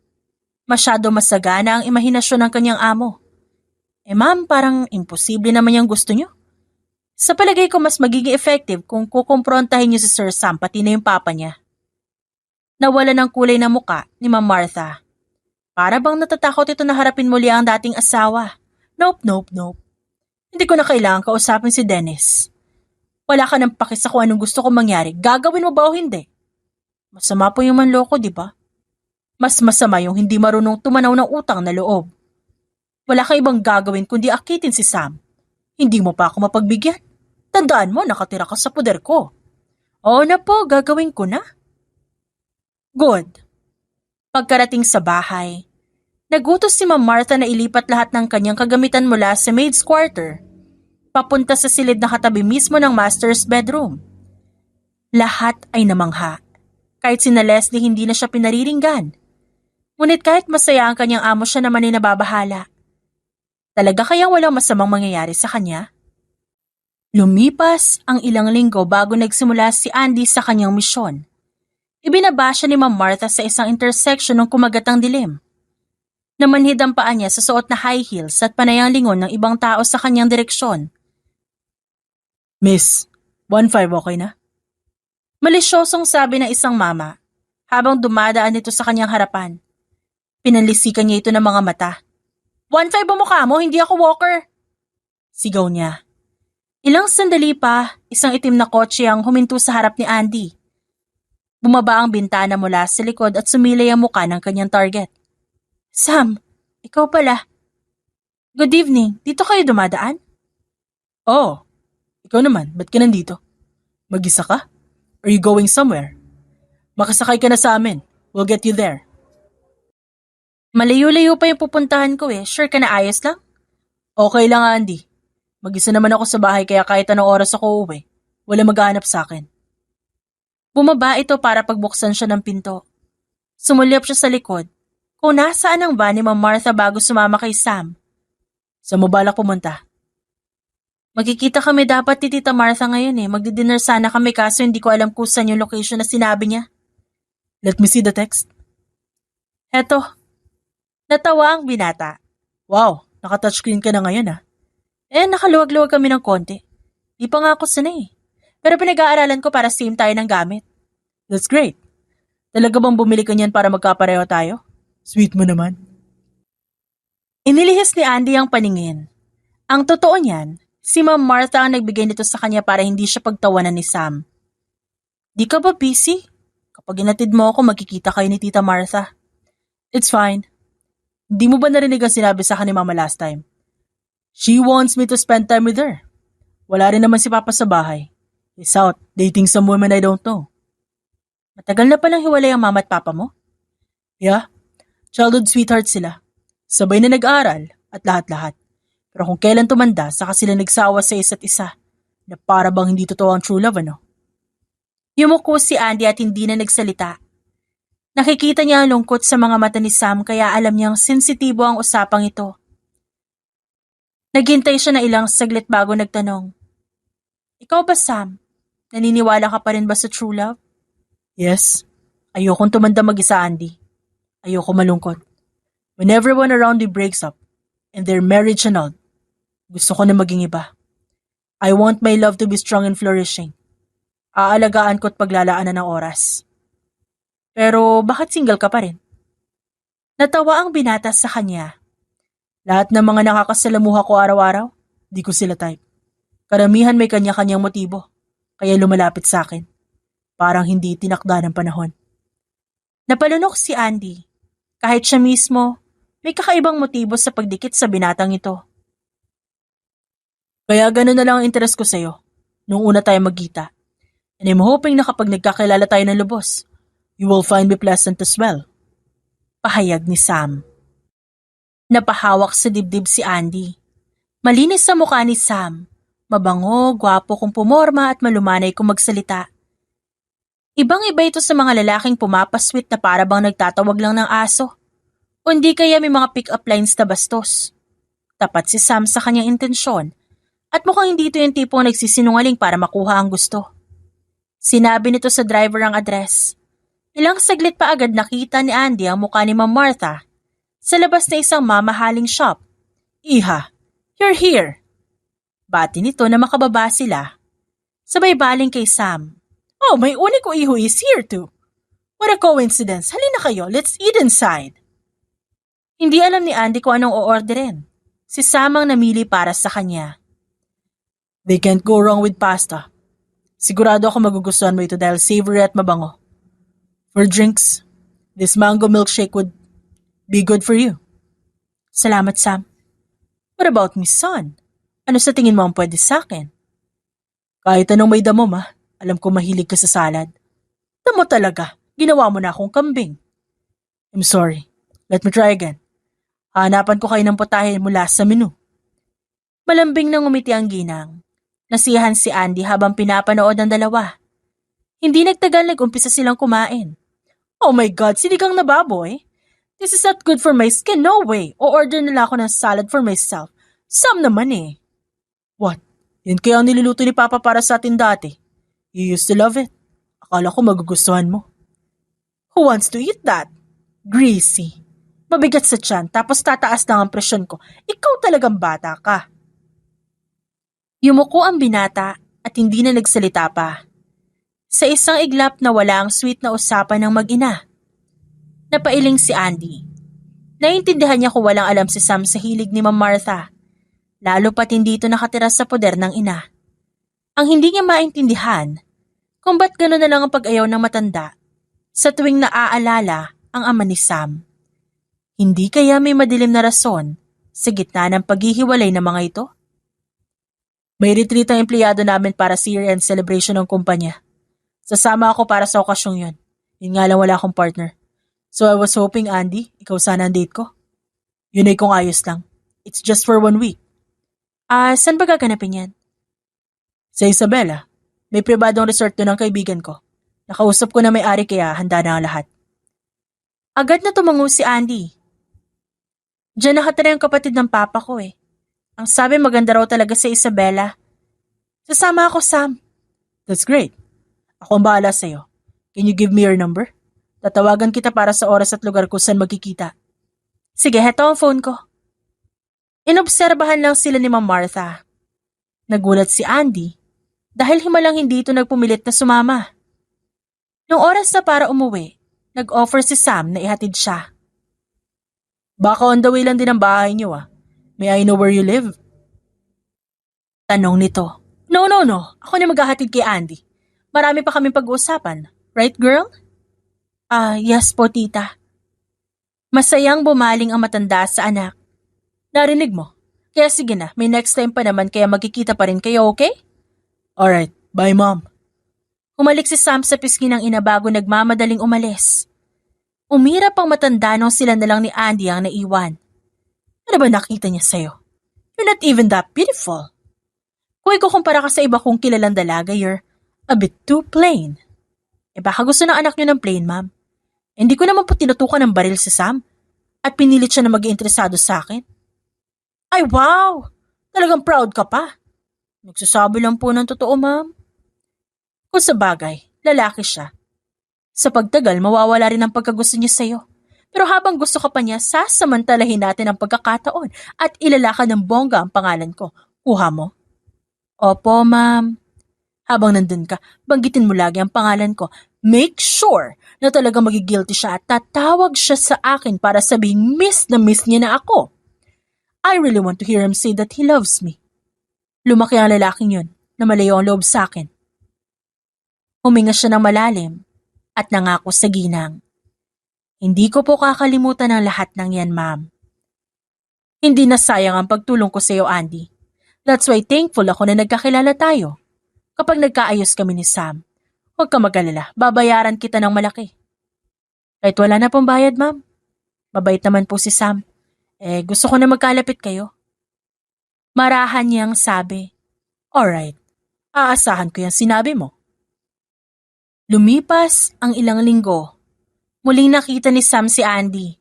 Masyado masagana ang imahinasyon ng kanyang amo. Ma'am, parang imposible naman yung gusto niyo. Sa palagay ko mas magiging effective kung kukumprontahin niyo si Sir Sam pati na yung papa niya. Nawala ng kulay na muka ni Ma'am Martha. Para bang natatakot ito na harapin muli ang dating asawa. Nope. Hindi ko na kailangan kausapin si Dennis. Wala ka nang paki sa kung anong gusto kong mangyari. Gagawin mo ba o hindi? Masama po yung manloko, di ba? Mas masama yung hindi marunong tumanaw ng utang na loob. Wala kang ibang gagawin kundi akitin si Sam. Hindi mo pa ako mapagbigyan. Tandaan mo, nakatira ka sa poder ko. Oo na po, gagawin ko na. Good. Pagkarating sa bahay, nagutos si Ma'am Martha na ilipat lahat ng kanyang kagamitan mula sa maid's quarter, papunta sa silid na katabi mismo ng master's bedroom. Lahat ay namangha. Kahit sina Leslie hindi na siya pinariringgan. Ngunit kahit masaya ang kanyang amo, siya naman ay nababahala. Talaga kayang walang masamang mangyayari sa kanya? Lumipas ang ilang linggo bago nagsimula si Andy sa kanyang misyon. Ibinaba siya ni Ma'am Martha sa isang intersection ng kumagat ang dilim. Namanhid ang paa niya sa suot na high heels at panayang lingon ng ibang tao sa kanyang direksyon. Miss, 1-5 okay na? Malisyosong sabi ng isang mama habang dumadaan ito sa kanyang harapan. Pinanlisikan niya ito ng mga mata. 1-5 ang mukha mo, hindi ako walker. Sigaw niya. Ilang sandali pa, isang itim na kotse ang huminto sa harap ni Andy. Bumaba ang bintana mula sa likod at sumilay ang mukha ng kanyang target. Sam, ikaw pala. Good evening, dito kayo dumadaan? Oh, ikaw naman, ba't ka nandito? Mag-isa ka? Are you going somewhere? Makasakay ka na sa amin, we'll get you there. Malayo-layo pa yung pupuntahan ko sure ka na ayos lang? Okay lang, Andy. Mag-isa naman ako sa bahay kaya kahit anong oras ako uwi, wala maghahanap sa akin. Bumaba ito para pagbuksan siya ng pinto. Sumulyap siya sa likod. Kung nasaan ang van ni Ma'am Martha bago sumama kay Sam. Saan mo balak pumunta? Magkikita kami dapat ni Tita Martha ngayon Magdi-dinner sana kami kaso hindi ko alam kung saan yung location na sinabi niya. Let me see the text. Heto. Natawa ang binata. Wow, naka-touchscreen ka na ngayon nakaluwag-luwag kami ng konti. Di pa nga ako sanay. Pero pinag-aaralan ko para same tayo ng gamit. That's great. Talaga bang bumili ka niyan para magkapareho tayo? Sweet mo naman. Inilihis ni Andy ang paningin. Ang totoo niyan, si Ma'am Martha ang nagbigay nito sa kanya para hindi siya pagtawanan ni Sam. Di ka ba busy? Kapag inatid mo ako, magkikita kayo ni Tita Martha. It's fine. Di mo ba narinig ang sinabi sa akin ni Mama last time? She wants me to spend time with her. Wala rin naman si Papa sa bahay. He's out, dating some women I don't know. Matagal na palang hiwalay ang mama at papa mo? Yeah, childhood sweetheart sila. Sabay na nag-aral at lahat-lahat. Pero kung kailan tumanda, saka sila nagsawa sa isa't isa na para bang hindi totoo ang true love, ano? Yumuko si Andy at hindi na nagsalita. Nakikita niya ang lungkot sa mga mata ni Sam kaya alam niyang sensitibo ang usapang ito. Naghintay siya na ilang saglit bago nagtanong. Ikaw ba, Sam? Naniniwala ka pa rin ba sa true love? Yes. Ayokong tumanda mag-isa, Andy. Ayoko malungkot. When everyone around me breaks up, and their marriage annulled, gusto ko na maging iba. I want my love to be strong and flourishing. Aalagaan ko at paglalaanan ng oras. Pero bakit single ka pa rin? Natawa ang binata sa kanya. Lahat ng mga nakakasalamuha ko araw-araw, di ko sila type. Karamihan may kanya-kanyang motibo, kaya lumalapit sa akin. Parang hindi tinakda ng panahon. Napalunok si Andy. Kahit siya mismo, may kakaibang motibo sa pagdikit sa binatang ito. Kaya gano'n na lang ang interes ko sa'yo, nung una tayo magkita. And I'm hoping na kapag nagkakilala tayo ng lubos, you will find me pleasant as well. Pahayag ni Sam. Napahawak sa dibdib si Andy. Malinis sa mukha ni Sam. Mabango, gwapo kung pumorma at malumanay kung magsalita. Ibang-iba ito sa mga lalaking pumapasweet na para bang nagtatawag lang ng aso. O hindi kaya may mga pick-up lines na bastos. Tapat si Sam sa kanyang intensyon at mukhang hindi ito yung tipong nagsisinungaling para makuha ang gusto. Sinabi nito sa driver ang address. Ilang saglit pa agad nakita ni Andy ang mukha ni Ma'am Martha sa labas na isang mamahaling shop. Iha, you're here. Bati nito na makababa sila. Sabay baling kay Sam. Oh, may uni ko iho is here too. What a coincidence. Halina kayo, let's eat inside. Hindi alam ni Andy kung anong o-orderin. Si Sam ang namili para sa kanya. They can't go wrong with pasta. Sigurado ako magugustuhan mo ito dahil savory at mabango. For drinks, this mango milkshake would be good for you. Salamat, Sam. What about me, son? Ano sa tingin mo ang pwede sa akin? Kahit anong may damo, ma. Alam ko mahilig ka sa salad. Damo talaga. Ginawa mo na akong kambing. I'm sorry. Let me try again. Hanapan ko kayo ng putahe mula sa menu. Malambing nang umiti ang ginang. Nasiyahan si Andy habang pinapanood ng dalawa. Hindi nagtagal nag-umpisa silang kumain. Oh my God, sinigang na baboy? This is not good for my skin, no way. O-order nila ako ng salad for myself. Sam naman eh. What? Yan kaya ang niluluto ni Papa para sa atin dati. You used to love it. Akala ko magugustuhan mo. Who wants to eat that? Greasy. Mabigat sa tiyan tapos tataas na ang presyon ko. Ikaw talagang bata ka. Yumuko ang binata at hindi na nagsalita pa. Sa isang iglap na wala ang sweet na usapan ng mag-ina. Napailing si Andy. Naiintindihan niya kung walang alam si Sam sa hilig ni Ma'am Martha. Lalo pat hindi ito nakatira sa poder ng ina. Ang hindi niya maintindihan kung ba't gano'n na lang ang pag-ayaw ng matanda sa tuwing naaalala ang ama ni Sam. Hindi kaya may madilim na rason sa gitna ng paghihiwalay ng mga ito? May retreat ang empleyado namin para sa year-end celebration ng kumpanya. Sasama ako para sa okasyong yun. Yun nga lang wala akong partner. So I was hoping, Andy, ikaw sana ang date ko. Yun ay kung ayos lang. It's just for 1 week. Saan ba gaganapin yan? Sa Isabela. May pribadong resort doon ng kaibigan ko. Nakausap ko na may-ari kaya handa na ang lahat. Agad na tumango si Andy. Diyan nakatira yung kapatid ng papa ko eh. Ang sabi maganda raw talaga sa Isabela. Sasama ako, Sam. That's great. Ako ang bahala sa'yo. Can you give me your number? Tatawagan kita para sa oras at lugar kung saan magkikita. Sige, heto ang phone ko. Inobserbahan lang sila ni Ma'am Martha. Nagulat si Andy dahil himalang hindi ito nagpumilit na sumama. Nung oras na para umuwi, nag-offer si Sam na ihatid siya. Baka on the way lang din ang bahay niyo ah. May I know where you live? Tanong nito. No. Ako na maghahatid kay Andy. Marami pa kaming pag-uusapan. Right, girl? Yes po, tita. Masayang bumaling ang matanda sa anak. Narinig mo? Kaya sige na, may next time pa naman kaya magkikita pa rin kayo, okay? Alright, bye mom. Umalik si Sam sa pisngi ng ina bago nagmamadaling umalis. Umirap ang matanda nung sila na lang ni Andy ang naiwan. Ano ba nakita niya sa'yo? You're not even that beautiful. Kung ikukumpara ka sa iba kong kilalang dalaga, you're a bit too plain. Baka gusto ng anak niyo ng plain, ma'am. Hindi ko naman po tinutukan ng baril si Sam at pinilit siya na mag-iinteresado sa akin. Ay wow! Talagang proud ka pa. Nagsasabi lang po ng totoo, ma'am. Kung sa bagay, lalaki siya. Sa pagtagal, mawawala rin ang pagkagusto niya sa'yo. Pero habang gusto ka pa niya, sasamantalahin natin ang pagkakataon at ilalakad ng bongga ang pangalan ko. Kuha mo? Opo, ma'am. Habang nandun ka, banggitin mo lagi ang pangalan ko. Make sure na talagang magigilty siya at tatawag siya sa akin para sabihing miss na miss niya na ako. I really want to hear him say that he loves me. Lumaki ang lalaking yun na malayo ang loob sa akin. Huminga siya ng malalim at nangako sa ginang. Hindi ko po kakalimutan ang lahat ng yan, ma'am. Hindi na sayang ang pagtulong ko sa iyo, Andy. That's why thankful ako na nagkakilala tayo. Kapag nagkaayos kami ni Sam, huwag ka mag-alala, babayaran kita ng malaki. Kahit wala na pong bayad, ma'am. Mabait naman po si Sam. Gusto ko na magkalapit kayo. Marahan niyang sabi. Alright, aasahan ko yung sinabi mo. Lumipas ang ilang linggo. Muling nakita ni Sam si Andy.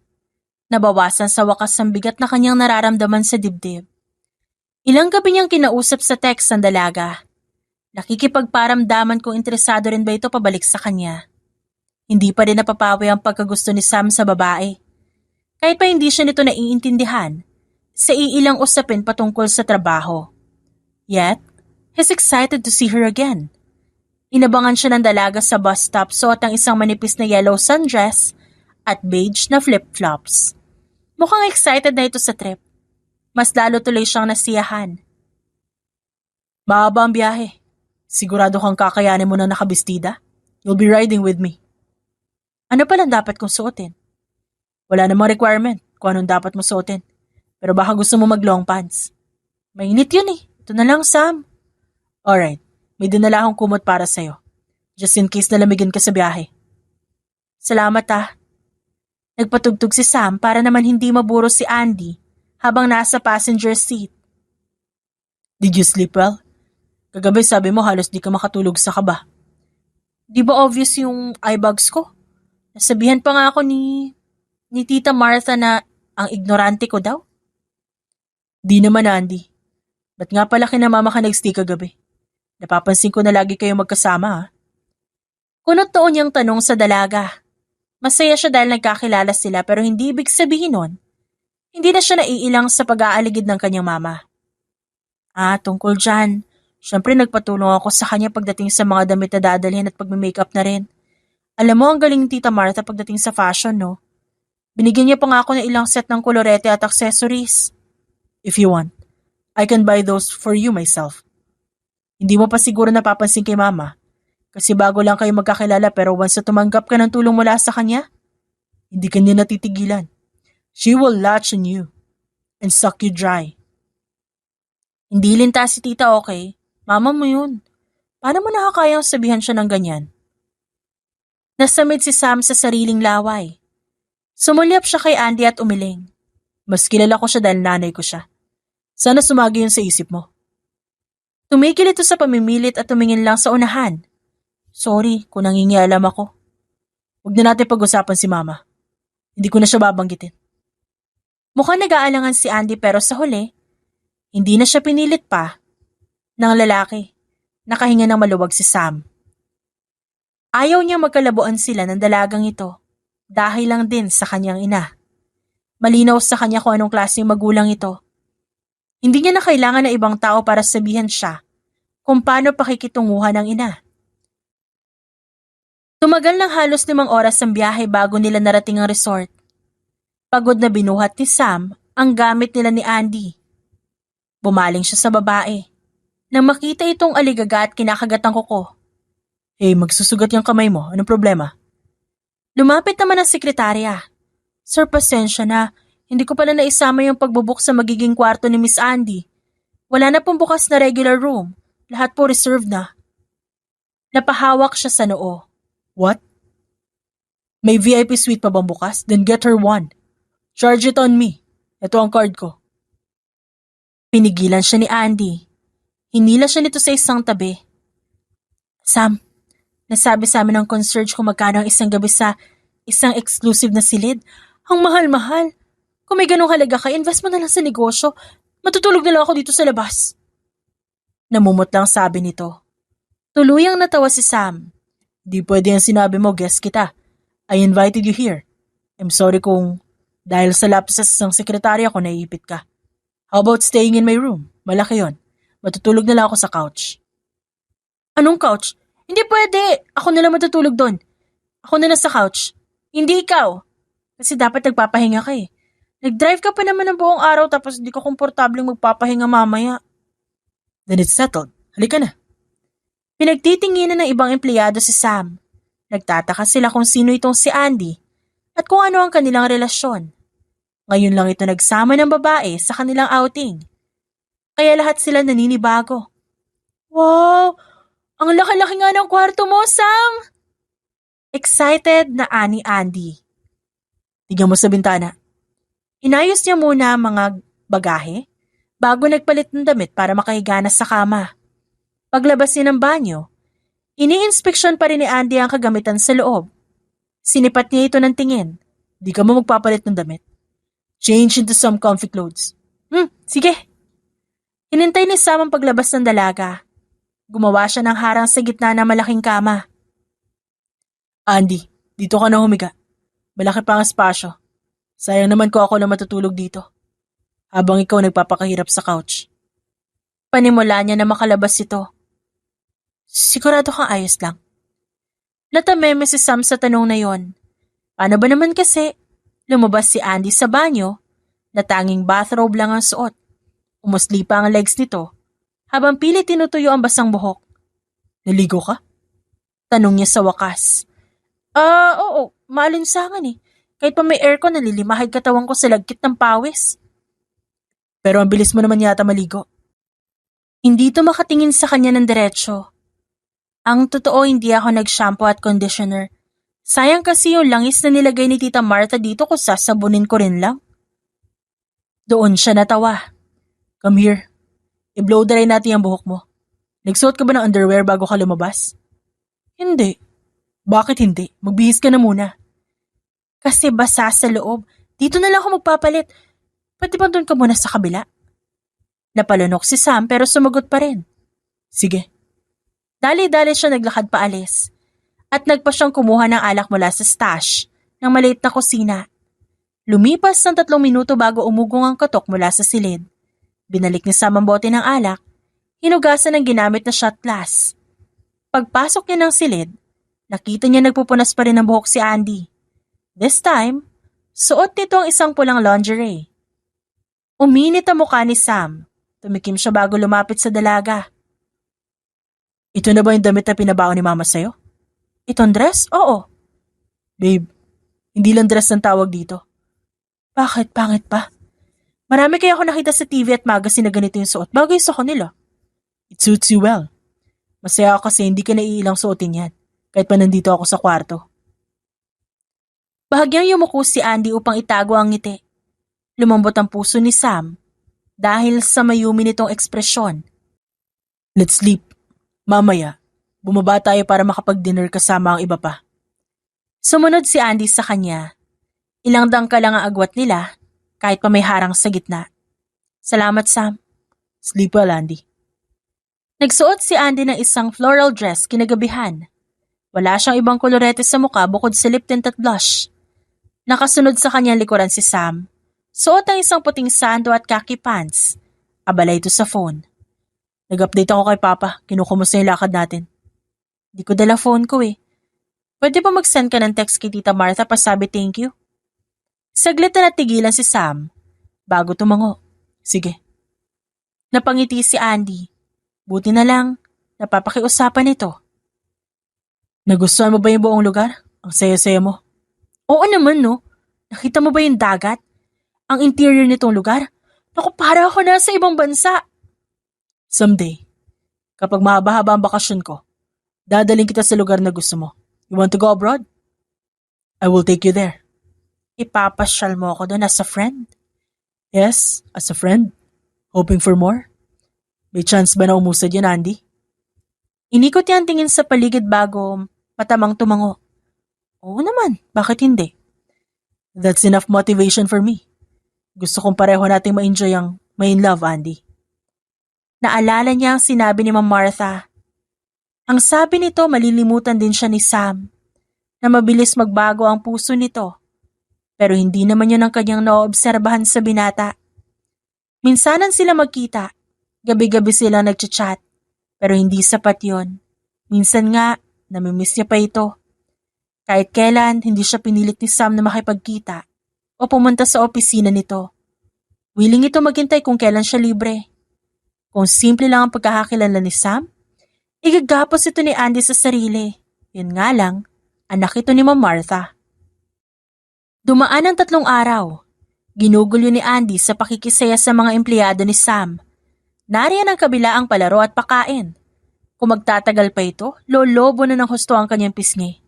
Nabawasan sa wakas ang bigat na kanyang nararamdaman sa dibdib. Ilang gabi niyang kinausap sa text ang dalaga. Nakikipagparamdaman kung interesado rin ba ito pabalik sa kanya. Hindi pa rin napapawi ang pagkagusto ni Sam sa babae. Kahit pa hindi siya nito naiintindihan, sa iilang usapin patungkol sa trabaho. Yet, he's excited to see her again. Inabangan siya ng dalaga sa bus stop suot ang isang manipis na yellow sundress at beige na flip-flops. Mukhang excited na ito sa trip. Mas lalo tuloy siyang nasiyahan. Mahaba ang biyahe. Sigurado kang kakayanin mo na nakabistida? You'll be riding with me. Ano palang dapat kong suotin? Wala namang requirement kung anong dapat mo suotin. Pero baka gusto mo mag-long pants. Mainit yun eh. Ito na lang, Sam. Alright. May dinala akong kumot para sa'yo. Just in case nalamigin ka sa biyahe. Salamat ah. Nagpatugtog si Sam para naman hindi maburo si Andy habang nasa passenger seat. Did you sleep well? Kagabi sabi mo halos di ka makatulog sa kaba. Di ba obvious yung eye bags ko? Nasabihan pa nga ako ni Tita Martha na ang ignorante ko daw. Di naman, Andy. Ba't nga pala kinamama ka nag-stay kagabi? Napapansin ko na lagi kayo magkasama, ha? Kunot noon niyang tanong sa dalaga. Masaya siya dahil nagkakilala sila pero hindi ibig sabihin nun. Hindi na siya naiilang sa pag-aaligid ng kanyang mama. Tungkol dyan. Siyempre nagpatulong ako sa kanya pagdating sa mga damit na dadalhin at pagme-makeup na rin. Alam mo ang galing ni Tita Martha pagdating sa fashion, no? Binigyan niya pa nga ako ng ilang set ng kolorete at accessories. If you want, I can buy those for you myself. Hindi mo pa siguro napapansin kay mama. Kasi bago lang kayo magkakilala pero once na tumanggap ka ng tulong mula sa kanya, hindi ka niya natitigilan. She will latch on you and suck you dry. Hindi linta si tita, okay? Mama mo yun. Paano mo nakakayang sabihan siya ng ganyan? Nasamid si Sam sa sariling laway. Sumulyap siya kay Andy at umiling. Mas kilala ko siya dahil nanay ko siya. Sana sumagi yun sa isip mo. Tumigil ito sa pamimilit at tumingin lang sa unahan. Sorry kung nangingialam ako. Huwag na natin pag-usapan si mama. Hindi ko na siya babanggitin. Mukhang nag-aalangan si Andy pero sa huli, hindi na siya pinilit pa ng lalaki. Nakahinga ng maluwag si Sam. Ayaw niya magkalabuan sila ng dalagang ito dahil lang din sa kanyang ina. Malinaw sa kanya kung anong klaseng magulang ito. Hindi niya na kailangan ng ibang tao para sabihan siya kung paano pakikitunguhan ng ina. Tumagal ng halos 5 oras ang biyahe bago nila narating ang resort. Pagod na binuhat ni Sam ang gamit nila ni Andy. – Bumaling siya sa babae. Nang makita itong aligaga at kinakagat ang kuko. Hey, magsusugat yung kamay mo. Anong problema? Lumapit naman ang sekretarya. Sir, pasensya na. Hindi ko pala naisama yung pagbubuk sa magiging kwarto ni Miss Andy. Wala na pong bukas na regular room. Lahat po reserved na. Napahawak siya sa noo. What? May VIP suite pa bang bukas? Then get her one. Charge it on me. Ito ang card ko. Pinigilan siya ni Andy. Hinila siya nito sa isang tabi. Sam, nasabi sa amin ng concierge kung magkano ang isang gabi sa isang exclusive na silid. Ang mahal-mahal. Kung may ganong halaga ka, invest mo na lang sa negosyo. Matutulog na lang ako dito sa labas. Namumot lang sabi nito. Tuluyang natawa si Sam. Di pwede ang sinabi mo, guest kita. I invited you here. I'm sorry kung dahil sa lapses ng sekretarya ko naiipit ka. How about staying in my room? Malaki yon. Matutulog na lang ako sa couch. Anong couch? Hindi pwede. Ako na lang matutulog doon. Ako na lang sa couch. Hindi ikaw. Kasi dapat nagpapahinga ka eh. Nag-drive ka pa naman ng buong araw tapos hindi ka komportableng magpapahinga mamaya. Then it's settled. Halika na. Pinagtitinginan ng ibang empleyado si Sam. Nagtataka sila kung sino itong si Andy at kung ano ang kanilang relasyon. Ngayon lang ito nagsama ng babae sa kanilang outing. Kaya lahat sila naninibago. Wow! Ang laki-laki nga ng kwarto mo, Sam! Excited na ani Andy. Tignan mo sa bintana. Inayos niya muna ang mga bagahe bago nagpalit ng damit para makahiga na sa kama. Paglabas niya ng banyo, ini-inspeksyon pa rin ni Andy ang kagamitan sa loob. Sinipat niya ito ng tingin. Di ka mo magpapalit ng damit. Change into some comfy clothes. Sige. Hinintay ni Sam ang paglabas ng dalaga. Gumawa siya ng harang sa gitna ng malaking kama. Andy, dito ka na humiga. Malaki pa ang espasyo. Sayang naman ko ako na matutulog dito. Habang ikaw nagpapakahirap sa couch. Panimula niya na makalabas ito. Sigurado kang ayos lang. Natameme si Sam sa tanong na yon. Paano ba naman kasi? Lumabas si Andy sa banyo na tanging bathrobe lang ang suot. Umusli pa ang legs nito habang pilit tinutuyo ang basang buhok. Naligo ka? Tanong niya sa wakas. Oo, maalinsangan eh. Kahit pa may aircon, nalilimahid katawan ko sa lagkit ng pawis. Pero ang bilis mo naman yata maligo. Hindi ito makatingin sa kanya ng diretsyo. Ang totoo, hindi ako nag-shampoo at conditioner. Sayang kasi yung langis na nilagay ni Tita Martha dito kung sasabunin ko rin lang. Doon siya natawa. Come here. I-blow dry natin ang buhok mo. Nagsuot ka ba ng underwear bago ka lumabas? Hindi. Bakit hindi? Magbihis ka na muna. Kasi basa sa loob. Dito na lang ako magpapalit. Pwede ba doon ka muna sa kabila? Napalunok si Sam pero sumagot pa rin. Sige. Dali-dali siya naglakad paalis. At nagpa siyang kumuha ng alak mula sa stash ng maliit na kusina. Lumipas ng 3 minuto bago umugong ang katok mula sa silid. Binalik ni Sam ang bote ng alak, hinugasan ng ginamit na shot glass. Pagpasok niya ng silid, nakita niya nagpupunas pa rin ng buhok si Andy. This time, suot nito ang isang pulang lingerie. Uminit ang mukha ni Sam. Tumikim siya bago lumapit sa dalaga. Ito na ba yung damit na pinabaon ni Mama sa'yo? Itong dress? Oo. Babe, hindi lang dress ang tawag dito. Bakit? Pangit pa? Marami kaya ako nakita sa TV at magazine na ganito yung suot. Bagay sa kanila. It suits you well. Masaya ako kasi hindi ka naiilang suotin yan. Kahit pa nandito ako sa kwarto. Bahagyang yumuko si Andy upang itago ang ngiti. Lumambot ang puso ni Sam dahil sa mayumi nitong ekspresyon. Let's sleep. Mamaya, bumaba tayo para makapag-dinner kasama ang iba pa. Sumunod si Andy sa kanya. Ilang dangka lang ang agwat nila kahit pa may harang sa gitna. Salamat, Sam. Sleep well, Andy. Nagsuot si Andy ng isang floral dress kinagabihan. Wala siyang ibang kolorete sa mukha bukod sa lip tint at blush. Nakasunod sa kanyang likuran si Sam. Suot ang isang puting sando at khaki pants. Abala ito sa phone. Nag-update ako kay Papa. Kinukumusta yung lakad natin. Di ko dala phone ko eh. Pwede ba mag-send ka ng text kay Tita Martha pa sabi thank you? Saglit na natigilan si Sam bago tumango. Sige. Napangiti si Andy. Buti na lang, napapakiusapan ito. Nagustuhan mo ba yung buong lugar? Ang saya-saya mo. Oo naman, no? Nakita mo ba yung dagat? Ang interior nitong lugar? Naku, para ako nasa ibang bansa. Someday, kapag mahaba-haba ang bakasyon ko, dadaling kita sa lugar na gusto mo. You want to go abroad? I will take you there. Ipapasyal mo ako doon as a friend? Yes, as a friend. Hoping for more? May chance ba na umusad yun, Andy? Inikot niya ang tingin sa paligid bago matamang tumango. Oo naman, bakit hindi? That's enough motivation for me. Gusto kong pareho nating ma-enjoy ang may in love, Andy. Naalala niya ang sinabi ni Ma'am Martha. Ang sabi nito, malilimutan din siya ni Sam na mabilis magbago ang puso nito. Pero hindi naman yun ang kanyang naoobserbahan sa binata. Minsanan sila magkita. Gabi-gabi silang nagchat-chat. Pero hindi sapat yon. Minsan nga, namimiss niya pa ito. Kahit kailan, hindi siya pinilit ni Sam na makipagkita o pumunta sa opisina nito. Willing ito maghintay kung kailan siya libre. Kung simple lang ang pagkakakilala ni Sam, igagapos ito ni Andy sa sarili. Yun nga lang, anak ito ni Ma'am Martha. Dumaan ang 3 araw. Ginugulo ni Andy sa pakikisaya sa mga empleyado ni Sam. Nariyan ang kabilaang palaro at pakain. Kung magtatagal pa ito, lolobo na ng husto ang kanyang pisngi.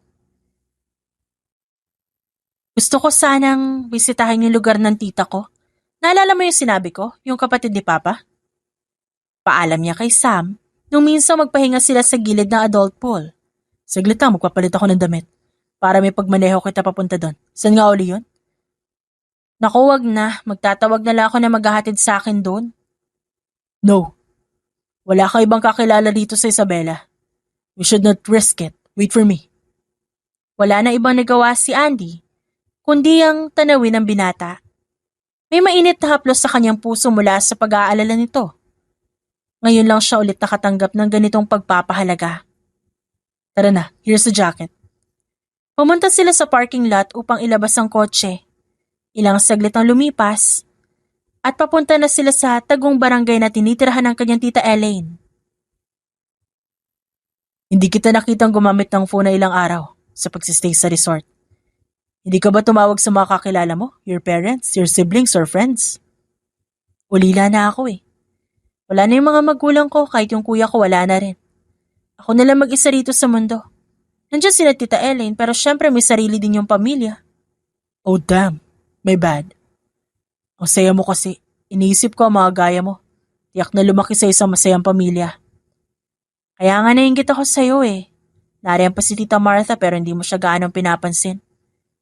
Gusto ko sanang bisitahin yung lugar ng tita ko. Naalala mo yung sinabi ko, yung kapatid ni Papa? Paalam niya kay Sam nung minsan magpahinga sila sa gilid ng adult pool. Saglit lang, magpapalit ako ng damit para may pagmaneho kita papunta doon. Saan nga uli yun? Naku, wag na. Magtatawag na lang ako na maghahatid sa akin doon. No. Wala ka ibang kakilala dito sa Isabela. We should not risk it. Wait for me. Wala na ibang nagawa si Andy, kundi ang tanawin ng binata. May mainit na haplos sa kanyang puso mula sa pag-aalala nito. Ngayon lang siya ulit nakatanggap ng ganitong pagpapahalaga. Tara na, here's the jacket. Pumunta sila sa parking lot upang ilabas ang kotse. Ilang saglit ang lumipas at papunta na sila sa tagong barangay na tinitirahan ng kanyang tita Elaine. Hindi kita nakitang gumamit ng phone na ilang araw sa pagsistay sa resort. Hindi ka ba tumawag sa mga kakilala mo? Your parents, your siblings, or friends? Ulila na ako eh. Wala na yung mga magulang ko, kahit yung kuya ko wala na rin. Ako na lang mag-isa rito sa mundo. Nandiyan sila tita Elaine pero syempre may sarili din yung pamilya. Oh damn, my bad. Ang saya mo kasi. Iniisip ko ang mga gaya mo. Tiyak na lumaki sa isang masayang pamilya. Kaya nga nainggit ako sa'yo eh. Nariyan pa si Tita Martha pero hindi mo siya gaanong pinapansin.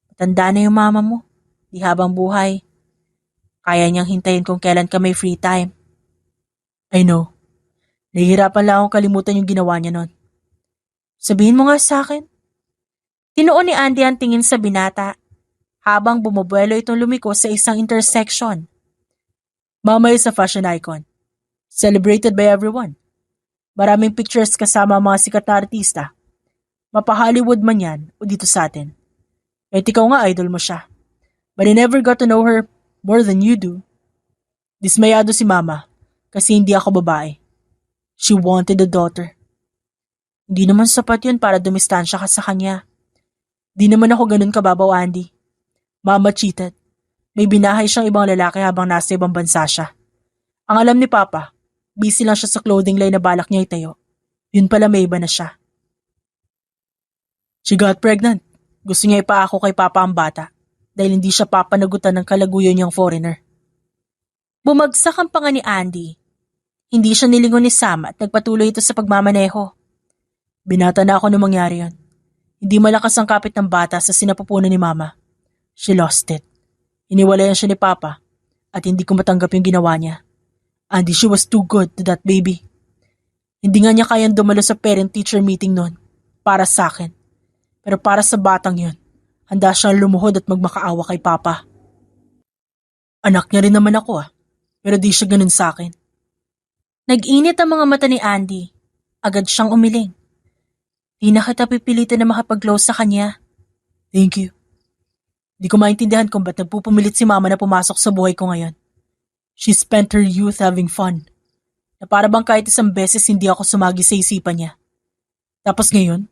Matanda na yung mama mo. Di habang buhay. Kaya niyang hintayin kung kailan ka may free time. I know. Nahihirapan lang akong kalimutan yung ginawa niya nun. Sabihin mo nga sa akin. Tinuon ni Andy ang tingin sa binata habang bumubuelo itong lumiko sa isang intersection. Mama is a fashion icon. Celebrated by everyone. Maraming pictures kasama ang mga sikat na artista. Mapa-Hollywood man yan o dito sa atin. Kahit ikaw nga idol mo siya. But I never got to know her more than you do. Dismayado si Mama kasi hindi ako babae. She wanted a daughter. Hindi naman sapat yun para dumistansya ka sa kanya. Di naman ako ganun kababaw, Andy. Mama cheated. May binahay siyang ibang lalaki habang nasa ibang bansa siya. Ang alam ni Papa, busy lang siya sa clothing line na balak niya itayo. Yun pala may iba na siya. She got pregnant. Gusto niya ipaako kay Papa ang bata dahil hindi siya papanagutan ng kalaguyo niyang foreigner. Bumagsak ang panga ni Andy. Hindi siya nilingon ni Sam at nagpatuloy ito sa pagmamaneho. Binata na ako nung mangyari yun. Hindi malakas ang kapit ng bata sa sinapupunan ni Mama. She lost it. Iniwalayan siya ni Papa at hindi ko matanggap yung ginawa niya. Andy, she was too good to that baby. Hindi nga niya kayang dumalo sa parent-teacher meeting noon para sa akin. Pero para sa batang yun, handa siyang lumuhod at magmakaawa kay Papa. Anak niya rin naman ako pero di siya ganun sa akin. Nag-init ang mga mata ni Andy. Agad siyang umiling. Di na kita pipilitin na makapag-close sa kanya. Thank you. Di ko maintindihan kung ba't nagpupumilit si Mama na pumasok sa buhay ko ngayon. She spent her youth having fun. Na para bang kahit isang beses hindi ako sumagi sa isipan niya. Tapos ngayon,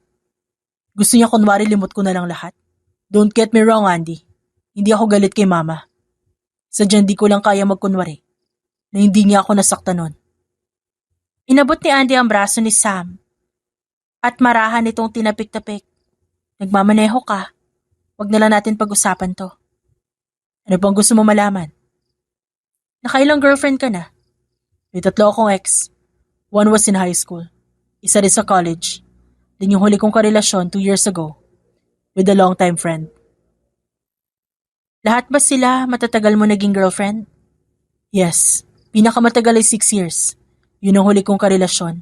Gusto niya kunwari limot ko na lang lahat. Don't get me wrong, Andy. Hindi ako galit kay Mama. Sadyang di ko lang kaya magkunwari na hindi niya ako nasaktan nun. Inabot ni Andy ang braso ni Sam at marahan itong tinapik-tapik. Nagmamaneho ka. Wag na lang natin pag-usapan to. Ano bang gusto mo malaman? Nakailang girlfriend ka na? May 3 akong ex. One was in high school. Isa rin sa college. Then yung huli kong karelasyon 2 years ago with a long-time friend. Lahat ba sila matatagal mo naging girlfriend? Yes. Pinakamatagal ay 6 years. Yun ang huli kong karelasyon.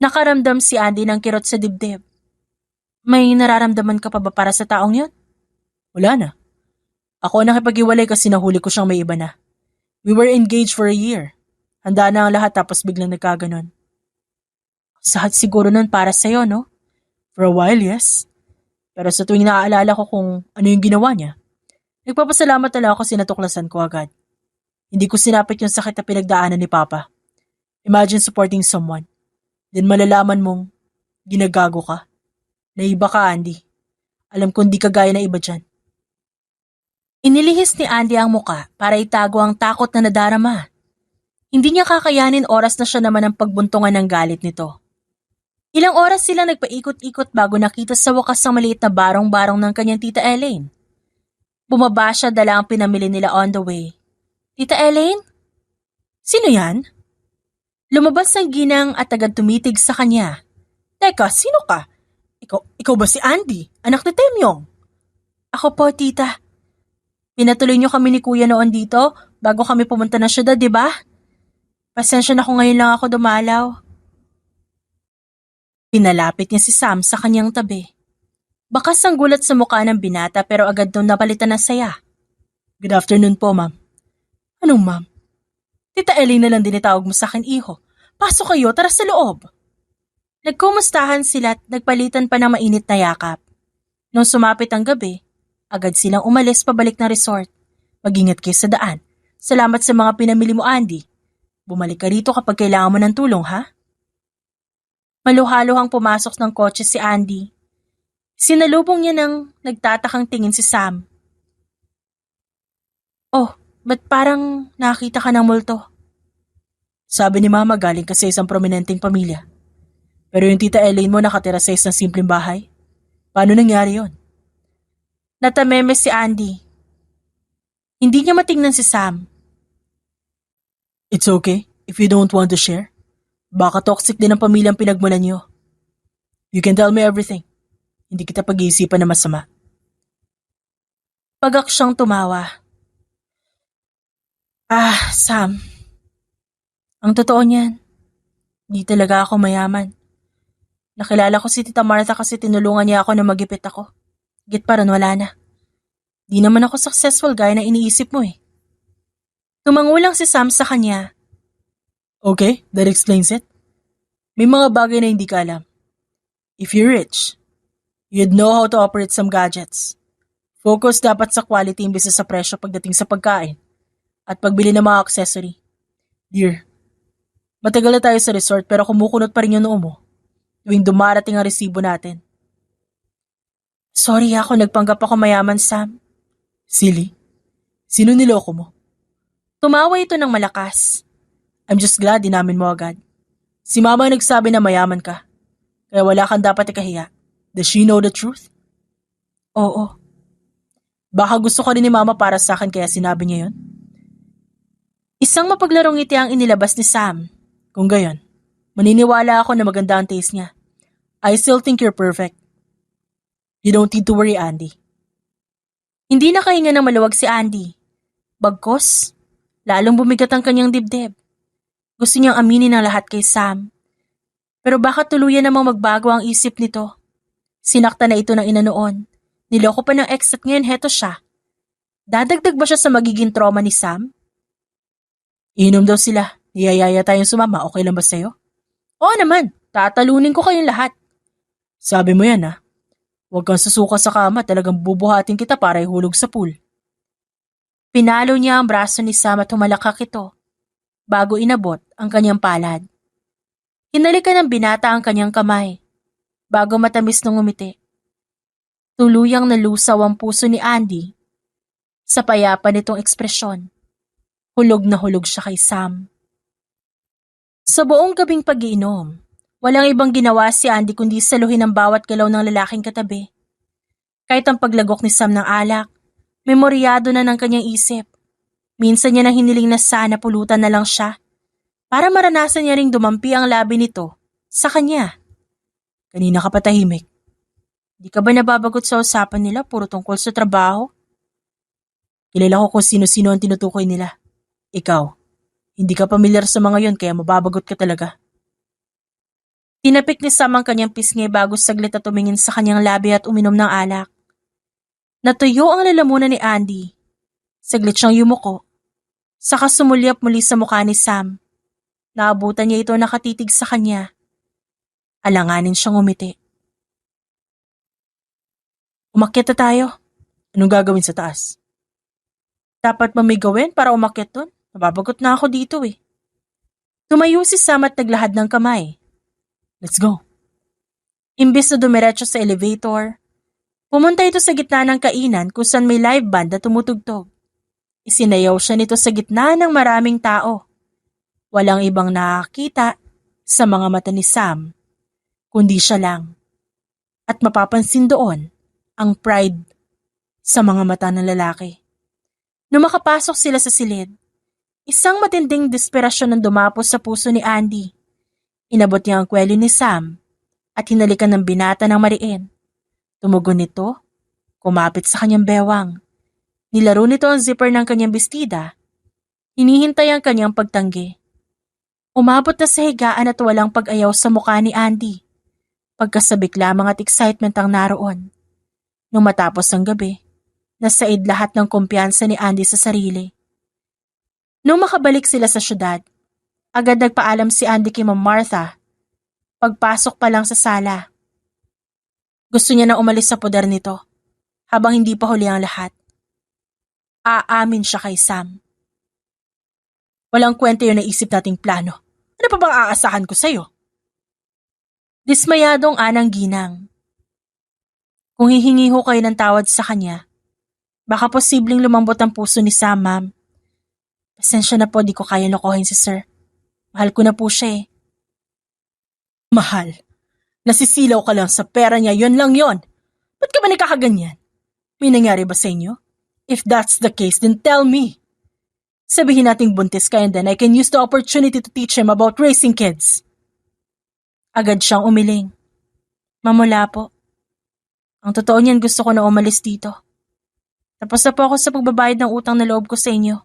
Nakaramdam si Andy ng kirot sa dibdib. May nararamdaman ka pa ba para sa taong yun? Wala na. Ako ang nakipag-iwalay kasi nahuli ko siyang may iba na. We were engaged for a year. Handa na ang lahat tapos biglang nagkaganon. Sahat siguro nun para sa'yo, no? For a while, yes. Pero sa tuwing naaalala ko kung ano yung ginawa niya, nagpapasalamat na lang ako sinatuklasan ko agad. Hindi ko sinapit yung sakit na pinagdaanan ni Papa. Imagine supporting someone. Then malalaman mong ginagago ka. Naiba ka, Andy. Alam kong di ka gaya na iba dyan. Inilihis ni Andy ang muka para itago ang takot na nadarama. Hindi niya kakayanin, oras na siya naman ang pagbuntungan ng galit nito. Ilang oras sila nagpaikot-ikot bago nakita sa wakas ang maliit na barong-barong ng kanyang Tita Elaine. Bumaba siya, dala ang pinamili nila on the way. Tita Elaine? Sino yan? Lumabas ang ginang at agad tumitig sa kanya. Teka, sino ka? Ikaw ba si Andy, anak ni Temyong? Ako po, tita. Pinatuloy niyo kami ni kuya noon dito bago kami pumunta ng syudad, di ba? Pasensya na kung ngayon lang ako dumalaw. Pinalapit niya si Sam sa kanyang tabi. Bakas ang gulat sa mukha ng binata pero agad nung napalitan ng saya. Good afternoon po, ma'am. Anong ma'am? Tita Ellie na lang din itawag mo sa akin, iho. Pasok kayo, tara sa loob. Nagkumustahan sila at nagpalitan pa ng mainit na yakap. Nung sumapit ang gabi, agad silang umalis pabalik na resort. Mag-ingat kayo sa daan. Salamat sa mga pinamili mo, Andy. Bumalik ka rito kapag kailangan mo ng tulong, ha? Maluhaluhang pumasok ng kotse si Andy. Sinalubong niya ng nagtatakang tingin si Sam. Oh, ba't parang nakita ka ng multo? Sabi ni Mama galing ka sa isang prominenteng pamilya. Pero yung Tita Elaine mo nakatira sa isang simpleng bahay. Paano nangyari yon? Natameme si Andy. Hindi niya matingnan si Sam. It's okay if you don't want to share. Baka toxic din ang pamilyang pinagmulan niyo. You can tell me everything. Hindi kita pag-iisipan na masama. Pagak siyang tumawa. Sam. Ang totoo niyan, di talaga ako mayaman. Nakilala ko si Tita Martha kasi tinulungan niya ako na magipit ako. Git pa ron, wala na. Di naman ako successful gaya na iniisip mo eh. Tumangulang si Sam sa kanya. Okay, that explains it. May mga bagay na hindi ka alam. If you're rich, you'd know how to operate some gadgets. Focus dapat sa quality imbes sa presyo pagdating sa pagkain at pagbili ng mga accessory. Dear, matagal na tayo sa resort pero kumukunot pa rin yung noo mo tuwing dumarating ang resibo natin. Sorry ako, nagpanggap ako mayaman, Sam. Silly. Sino niloko mo? Tumawa ito ng malakas. I'm just glad dinamin mo agad. Si Mama nagsabi na mayaman ka. Kaya wala kang dapat ikahiya. Does she know the truth? Oo. Baka gusto ko rin ni Mama para sa akin kaya sinabi niya yun? Isang mapaglarong ngiti ang inilabas ni Sam. Kung gayon, maniniwala ako na maganda ang taste niya. I still think you're perfect. You don't need to worry, Andy. Hindi nakahinga ng maluwag si Andy. Bagkos, lalong bumigat ang kanyang dibdib. Gusto niyang aminin ang lahat kay Sam. Pero baka tuluyan namang magbago ang isip nito. Sinakta na ito ng ina noon. Niloko pa ng ex at ngayon heto siya. Dadagdag ba siya sa magiging trauma ni Sam? Inom daw sila. Niyayaya tayong sumama. Okay lang ba sa'yo? Oo naman. Tatalunin ko kayong lahat. Sabi mo yan, ha? Huwag kang susuka sa kama. Talagang bubuhatin kita para ihulog sa pool. Pinalo niya ang braso ni Sam at humalakak ito bago inabot ang kanyang palad. Hinalikan ng binata ang kanyang kamay. bago matamis nung ngumiti. Tuluyang nalusaw ang puso ni Andy sa payapa nitong ekspresyon. Hulog na hulog siya kay Sam. Sa buong gabing pag-iinom, walang ibang ginawa si Andy kundi saluhin ang bawat galaw ng lalaking katabi. Kahit ang paglagok ni Sam ng alak, memoryado na ng kanyang isip. Minsan niya nang hiniling na sana pulutan na lang siya para maranasan niya ring dumampi ang labi nito sa kanya. Kanina ka pa tahimik. Di ka ba nababagot sa usapan nila puro tungkol sa trabaho? Kilala ko kung sino-sino ang tinutukoy nila. Ikaw, hindi ka pamilyar sa mga yon kaya mababagot ka talaga. Tinapik ni Sam ang kanyang pisngi bago saglit at tumingin sa kanyang labi at uminom ng alak. Natuyo ang lalamunan ni Andy. Saglit siyang yumuko. Saka sumulyap muli sa mukha ni Sam. Naabutan niya ito nakatitig sa kanya. Alanganin siyang umiti. Umakyat na tayo. Anong gagawin sa taas? Dapat ba may gawin para umakyat dun? Nababagot na ako dito eh. Tumayo si Sam at naglahad ng kamay. Let's go. Imbis na dumiretso sa elevator, pumunta ito sa gitna ng kainan kung saan may live band na tumutugtog. Isinayaw siya nito sa gitna ng maraming tao. Walang ibang nakakita sa mga mata ni Sam, kundi siya lang. At mapapansin doon ang pride sa mga mata ng lalaki. Nung makapasok sila sa silid, isang matinding desperasyon ang dumapos sa puso ni Andy. Inabot niya ang kwelyo ni Sam at hinalikan ng binata ng mariin. Tumugon nito, kumapit sa kanyang bewang. Nilaro nito ang zipper ng kanyang bestida. Hinihintay ang kanyang pagtanggi. Umabot na sa higaan at walang pag-ayaw sa mukha ni Andy. Pagkasabik lamang at excitement ang naroon. Nung matapos ang gabi, nasaid lahat ng kumpiyansa ni Andy sa sarili. Nung makabalik sila sa syudad, agad nagpaalam si Andy kay Ma'am Martha. Pagpasok pa lang sa sala. Gusto niya na umalis sa poder nito, habang hindi pa huli ang lahat. Aamin siya kay Sam. Walang kwenta yung naisip nating plano. Ano pa bang aasahan ko sa'yo? Dismayadong anang ginang. Kung hihingi ho kayo ng tawad sa kanya, baka posibleng lumambot ang puso ni Sam, ma'am. Pasensya na po, di ko kaya lokohin si sir. Mahal ko na po siya eh. Mahal? Nasisilaw ka lang sa pera niya, yun lang yon. Ba't ka ba nagkakaganyan? May nangyari ba sa inyo? If that's the case, then tell me. Sabihin nating buntis ka and then I can use the opportunity to teach him about raising kids. Agad siyang umiling. Mamula po. Ang totoo niyan, gusto ko na umalis dito. Tapos na po ako sa pagbabayad ng utang na loob ko sa inyo.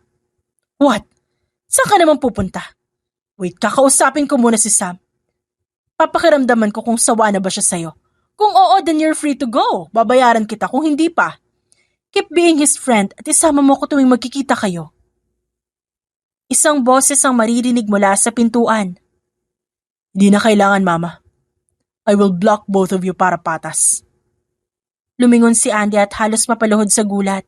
What? Saan ka naman pupunta? Wait, kakausapin ko muna si Sam. Papakiramdaman ko kung sawa na ba siya sa'yo. Kung oo, then you're free to go. Babayaran kita kung hindi pa. Keep being his friend at isama mo ko tuwing magkikita kayo. Isang boses ang maririnig mula sa pintuan. Hindi na kailangan, Mama. I will block both of you para patas. Lumingon si Andy at halos mapaluhod sa gulat.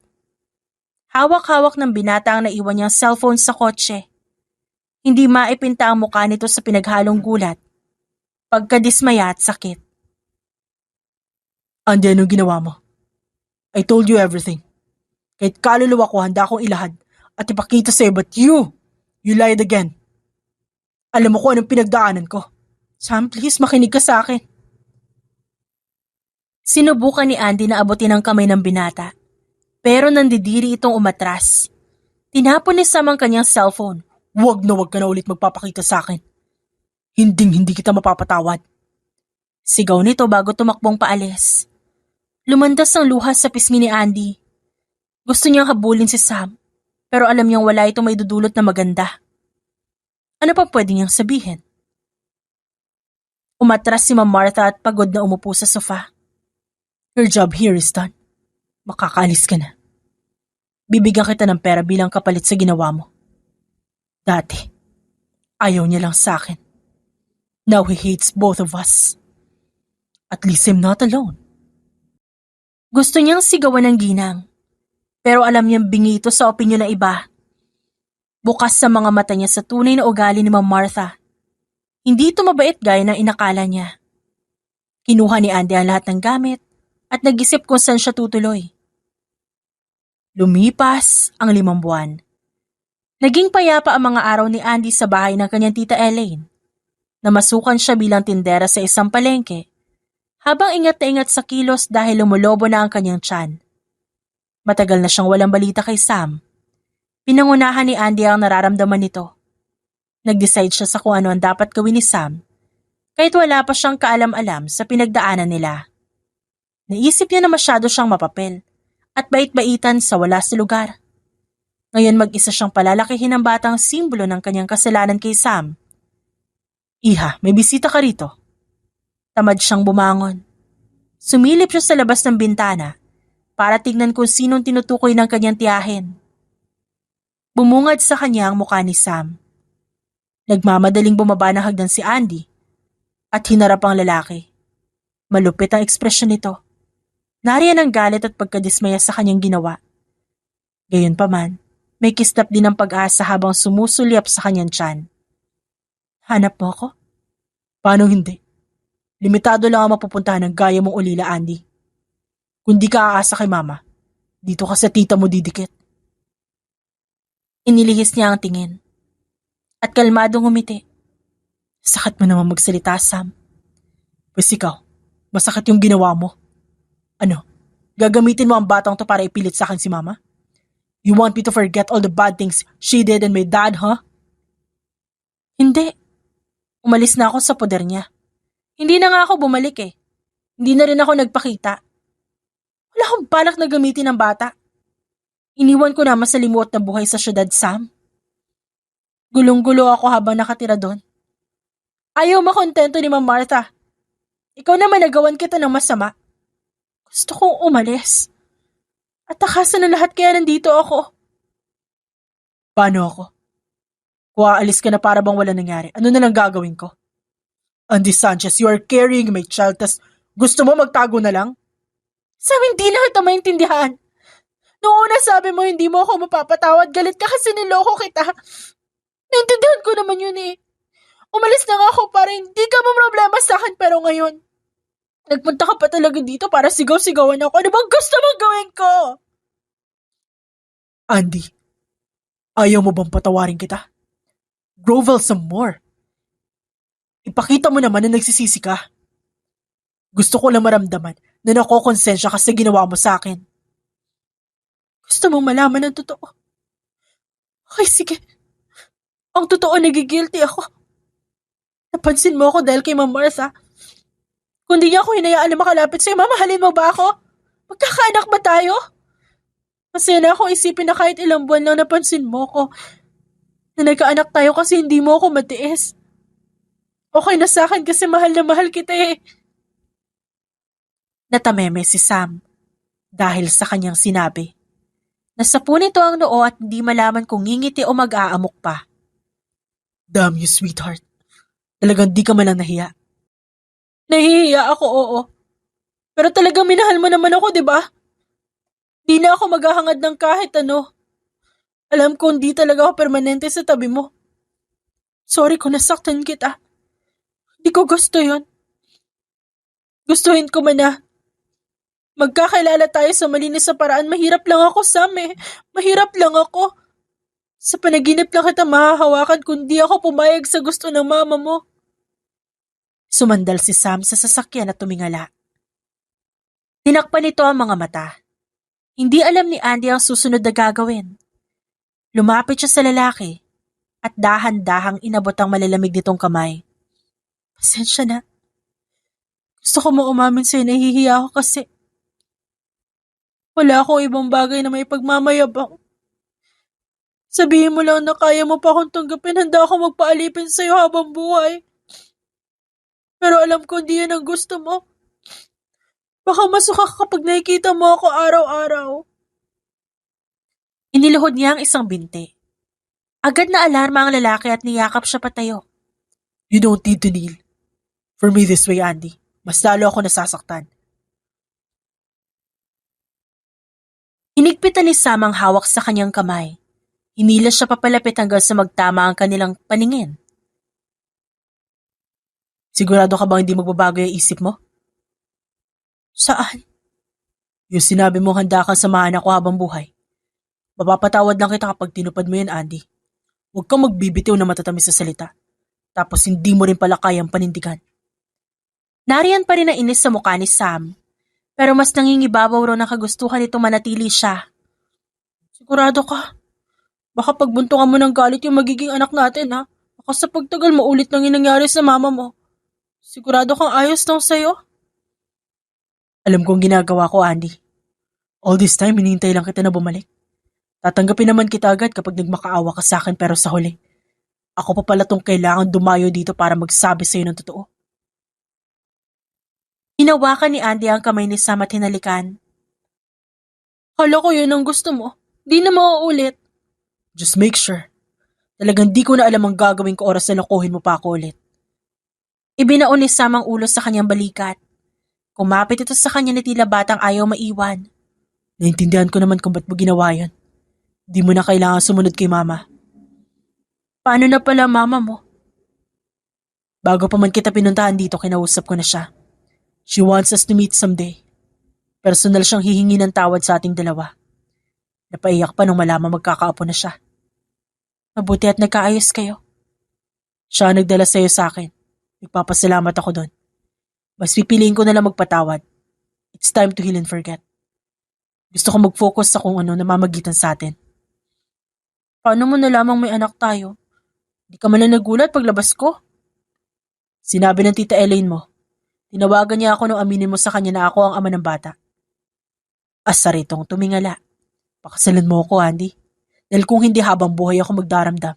Hawak-hawak ng binata ang naiwan niyang cellphone sa kotse. Hindi maipinta ang mukha nito sa pinaghalong gulat, pagkadismaya at sakit. Andy, anong ginawa mo? I told you everything. Kahit kaluluwa ko, handa akong ilahad at ipakita sa'yo, but you lied again. Alam mo kung anong pinagdaanan ko. Sam, please makinig ka sa akin. Sinubukan ni Andy na abutin ang kamay ng binata, pero nandidiri itong umatras. Tinapon ni Sam ang kanyang cellphone. Huwag ka na ulit magpapakita sa akin. Hindi kita mapapatawad. Sigaw nito bago tumakbong paalis. Lumandas ang luha sa pisngi ni Andy. Gusto niyang habulin si Sam, pero alam niyang wala itong may dudulot na maganda. Ano pa pwede niyang sabihin? Umatras si Ma'am Martha at pagod na umupo sa sofa. Your job here is done. Makakaalis ka na. Bibigyan kita ng pera bilang kapalit sa ginawa mo. Dati, ayaw niya lang sa akin. Now he hates both of us. At least I'm not alone. Gusto niyang sigawan ng ginang, pero alam niyang bingi ito sa opinyon ng iba. Bukas sa mga mata niya sa tunay na ugali ni Ma'am Martha. Hindi ito mabait gaya ng inakala niya. Kinuha ni Andy ang lahat ng gamit at nag-isip kung saan siya tutuloy. Lumipas ang 5 buwan. Naging payapa ang mga araw ni Andy sa bahay ng kanyang tita Elaine. Namasukan siya bilang tindera sa isang palengke, habang ingat na ingat sa kilos dahil lumulobo na ang kanyang tiyan. Matagal na siyang walang balita kay Sam. Pinangunahan ni Andy ang nararamdaman nito. Nag-decide siya sa kung ano ang dapat gawin ni Sam, kahit wala pa siyang kaalam-alam sa pinagdaanan nila. Naisip niya na masyado siyang mapapel at bait-baitan sa wala sa lugar. Ngayon mag-isa siyang palalakihin ng batang simbolo ng kanyang kasalanan kay Sam. Iha, may bisita ka rito. Tamad siyang bumangon. Sumilip siya sa labas ng bintana para tignan kung sinong tinutukoy ng kanyang tiyahin. Bumungad sa kanya ang mukha ni Sam. Nagmamadaling bumaba ng hagdan si Andy at hinarap ang lalaki. Malupit ang ekspresyon nito. Nariyan ang galit at pagkadismaya sa kanyang ginawa. Gayunpaman, may kislap din ng pag-asa habang sumusulyap sa kanyang tiyan. Hanap mo ako? Paano hindi? Limitado lang ang mapupuntahan ng gaya mong ulila, Andy. Kung di ka aasa kay mama, dito ka sa tita mo didikit. Inilihis niya ang tingin at kalmadong umiti. Sakit mo naman magsalita, Sam. Pues ikaw, masakit yung ginawa mo. Ano, gagamitin mo ang batang to para ipilit sa akin si mama? You want me to forget all the bad things she did and my dad, huh? Hindi. Umalis na ako sa poder niya. Hindi na nga ako bumalik eh. Hindi na rin ako nagpakita. Wala akong balak na gamitin ang bata. Iniwan ko na masalimuot na buhay sa syudad, Sam. Gulong-gulo ako habang nakatira doon. Ayaw makontento ni Ma'am Martha. Ikaw naman nagawan kita ng masama. Gusto kong umalis. At takasan na lahat kaya nandito ako. Paano ako? Kung aalis ka na para bang wala nangyari, ano na lang gagawin ko? Andy Sanchez, you are carrying my child, tas gusto mo magtago na lang? Sam, hindi na kita maintindihan. Noong una sabi mo hindi mo ako mapapatawad, galit ka kasi niloko kita. Naintindihan ko naman yun eh. Umalis na nga ako para hindi ka problema sa akin, pero ngayon, nagpunta ka pa talaga dito para sigaw-sigawan ako. Ano bang gusto mong gawin ko? Andy, ayaw mo bang patawarin kita? Grovel some more. Ipakita mo naman na nagsisisi ka. Gusto ko lang maramdaman na nakokonsensya ka sa ginawa mo sa akin. Gusto mong malaman ang totoo? Okay, sige. Ang totoo, nagigilty ako. Napansin mo ako dahil kay Ma'am Martha. Kung di niya ako hinayaan na makalapit sa'yo, mamahalin mo ba ako? Magkakaanak ba tayo? Masaya na akong isipin na kahit ilang buwan lang napansin mo ko na nagkaanak tayo kasi hindi mo ako matiis. Okay na sa akin kasi mahal na mahal kita eh. Natameme si Sam dahil sa kanyang sinabi. Nasapo nito ang noo at hindi malaman kung ngingiti o mag-aamok pa. Damn you, sweetheart. Talagang di ka man lang nahiya. Nahihiya ako, oo. Pero talagang minahal mo naman ako, di ba? Di na ako maghahangad ng kahit ano. Alam ko hindi talaga ako permanente sa tabi mo. Sorry kung nasaktan kita. Hindi ko gusto yun. Gustuhin ko man na magkakilala tayo sa malinis na paraan. Mahirap lang ako, Sam eh. Mahirap lang ako. Sa panaginip lang kita mahahawakan kung di ako pumayag sa gusto ng mama mo. Sumandal si Sam sa sasakyan at tumingala. Tinakpan nito ang mga mata. Hindi alam ni Andy ang susunod na gagawin. Lumapit siya sa lalaki at dahan-dahang inabot ang malalamig nitong kamay. Pasensya na. Gusto ko mo umamin sa'yo, nahihiya ako kasi wala akong ibang bagay na may pagmamayabang. Sabihin mo lang na kaya mo pa akong tanggapin, handa ako magpaalipin sa'yo habang buhay. Pero alam ko hindi yan ang gusto mo. Baka masuka ka kapag nakikita mo ako araw-araw. Iniluhod niya ang isang binti. Agad na alarma ang lalaki at niyakap siya patayo. You don't need to kneel. For me this way, Andy. Mas lalo ako nasasaktan. Hinigpitan ni Sam ang hawak sa kanyang kamay. Hinilas siya papalapit hanggang sa magtama ang kanilang paningin. Sigurado ka bang hindi magbabago yung isip mo? Saan? Yung sinabi mong handa kang samahan ako habang buhay. Mapapatawad lang kita kapag tinupad mo yan, Andy. Huwag kang magbibitiw na matatamis sa salita. Tapos hindi mo rin pala kayang panindigan. Nariyan pa rin ang inis sa mukha ni Sam. Pero mas nangingibabaw raw ng kagustuhan nito manatili siya. Sigurado ka? Baka pagbuntungan mo ng galit yung magiging anak natin, ha? Baka sa pagtagal maulit nang nangyari sa mama mo. Sigurado kang ayos lang sa'yo? Alam kong ginagawa ko, Andy. All this time, hinihintay lang kita na bumalik. Tatanggapin naman kita agad kapag nagmakaawa ka sa akin pero sa huli, ako pa pala tong kailangan dumayo dito para magsabi sa'yo ng totoo. Hinawakan ni Andy ang kamay ni Sam at hinalikan. Hala ko yun ang gusto mo. Di na mauulit. Just make sure. Talagang di ko na alam ang gagawin ko oras na lokohin mo pa ako ulit. Ibinaon ni Sam ang ulo sa kanyang balikat. Kumapit ito sa kanya na tila batang ayaw maiwan. Naintindihan ko naman kung ba't mo ginawa yun. Di mo na kailangan sumunod kay mama. Paano na pala mama mo? Bago pa man kita pinuntahan dito, kinausap ko na siya. She wants us to meet someday. Personal siyang hihingi ng tawad sa ating dalawa. Napaiyak pa nung malaman magkakaapo na siya. Mabuti at nagkaayos kayo. Siya ang nagdala sa'yo sa akin. Nagpapasalamat ako doon. Mas pipiliin ko na lang magpatawad. It's time to heal and forget. Gusto ko mag-focus sa kung ano namamagitan sa atin. Paano mo nalamang may anak tayo? Di ka man lang nagulat paglabas ko. Sinabi ng tita Elaine mo. Tinawagan niya ako nung aminin mo sa kanya na ako ang ama ng bata. Asaritong tumingala. Pakasalan mo ako, Andy. Dahil kung hindi habang buhay ako magdaramdam.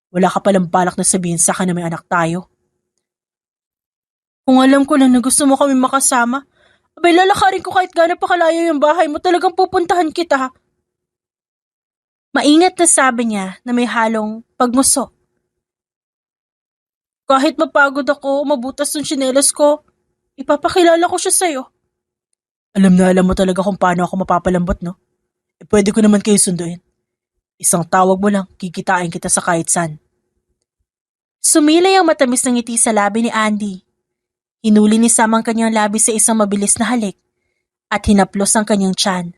Wala ka palang balak na sabihin sa akin na may anak tayo. Kung alam ko lang na gusto mo kami makasama, abay lalakarin ko kahit gaano pa kalayo yung bahay mo, talagang pupuntahan kita. Maingat na sabi niya na may halong pagmuso. Kahit mapagod ako, mabutas yung tsinelas ko, ipapakilala ko siya sa'yo. Alam na alam mo talaga kung paano ako mapapalambot, no? Pwede ko naman kayo sunduin. Isang tawag mo lang, kikitain kita sa kahit saan. Sumilay ang matamis ng ngiti sa labi ni Andy. Hinuli ni Sam ang kanyang labi sa isang mabilis na halik at hinaplos ang kanyang tiyan.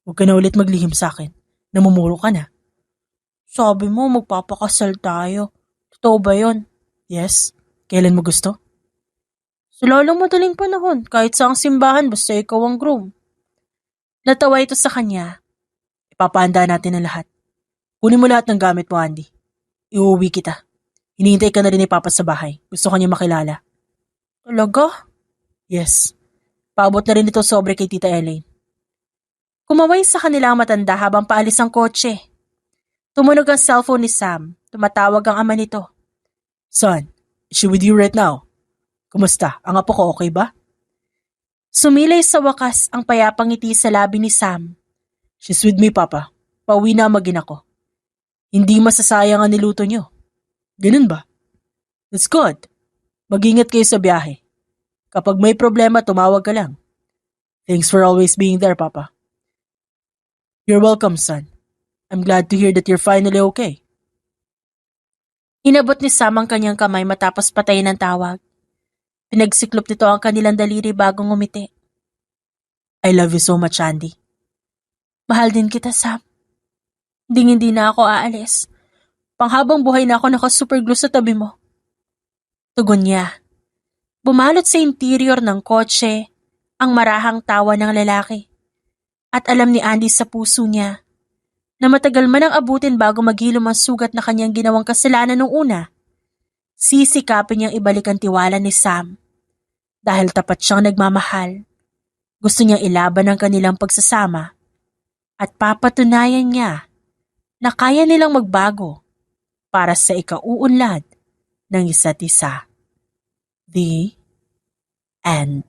Huwag ka na ulit maglihim sa akin. Namumuro ka na. Sabi mo magpapakasal tayo. Totoo ba yun? Yes. Kailan mo gusto? Sa lalong madaling panahon, kahit sa ang simbahan basta ikaw ang groom. Natawa ito sa kanya. Ipapahanda natin ang lahat. Kunin mo lahat ng gamit mo, Andy. Iuwi kita. Hinihintay ka na rin ni Papa sa bahay. Gusto ka niya makilala. Talaga? Yes. Paabot na rin ito sobre kay Tita Elaine. Kumaway sa kanila ang matanda habang paalis ang kotse. Tumunog ang cellphone ni Sam. Tumatawag ang ama nito. Son, is she with you right now? Kumusta? Ang apo ko okay ba? Sumilay sa wakas ang payapang ngiti sa labi ni Sam. She's with me, Papa. Pauwi na magin ako. Hindi masasayang ang niluto niyo. Ganun ba? That's good. Mag-ingat kayo sa biyahe. Kapag may problema, tumawag ka lang. Thanks for always being there, Papa. You're welcome, son. I'm glad to hear that you're finally okay. Inabot ni Sam ang kanyang kamay matapos patayin ang tawag. Pinagsiklop nito ang kanilang daliri bago ngumiti. I love you so much, Andy. Mahal din kita, Sam. Hindi na ako aalis. Panghabang buhay na ako naka-superglue sa tabi mo. Tugon niya. Bumalot sa interior ng kotse ang marahang tawa ng lalaki. At alam ni Andy sa puso niya na matagal man ang abutin bago maghilom ang sugat na kanyang ginawang kasalanan nung una. Sisikapin niyang ibalik ang tiwala ni Sam. Dahil tapat siyang nagmamahal, gusto niyang ilaban ang kanilang pagsasama at papatunayan niya na kaya nilang magbago para sa ikauunlad ng isa't isa. The end.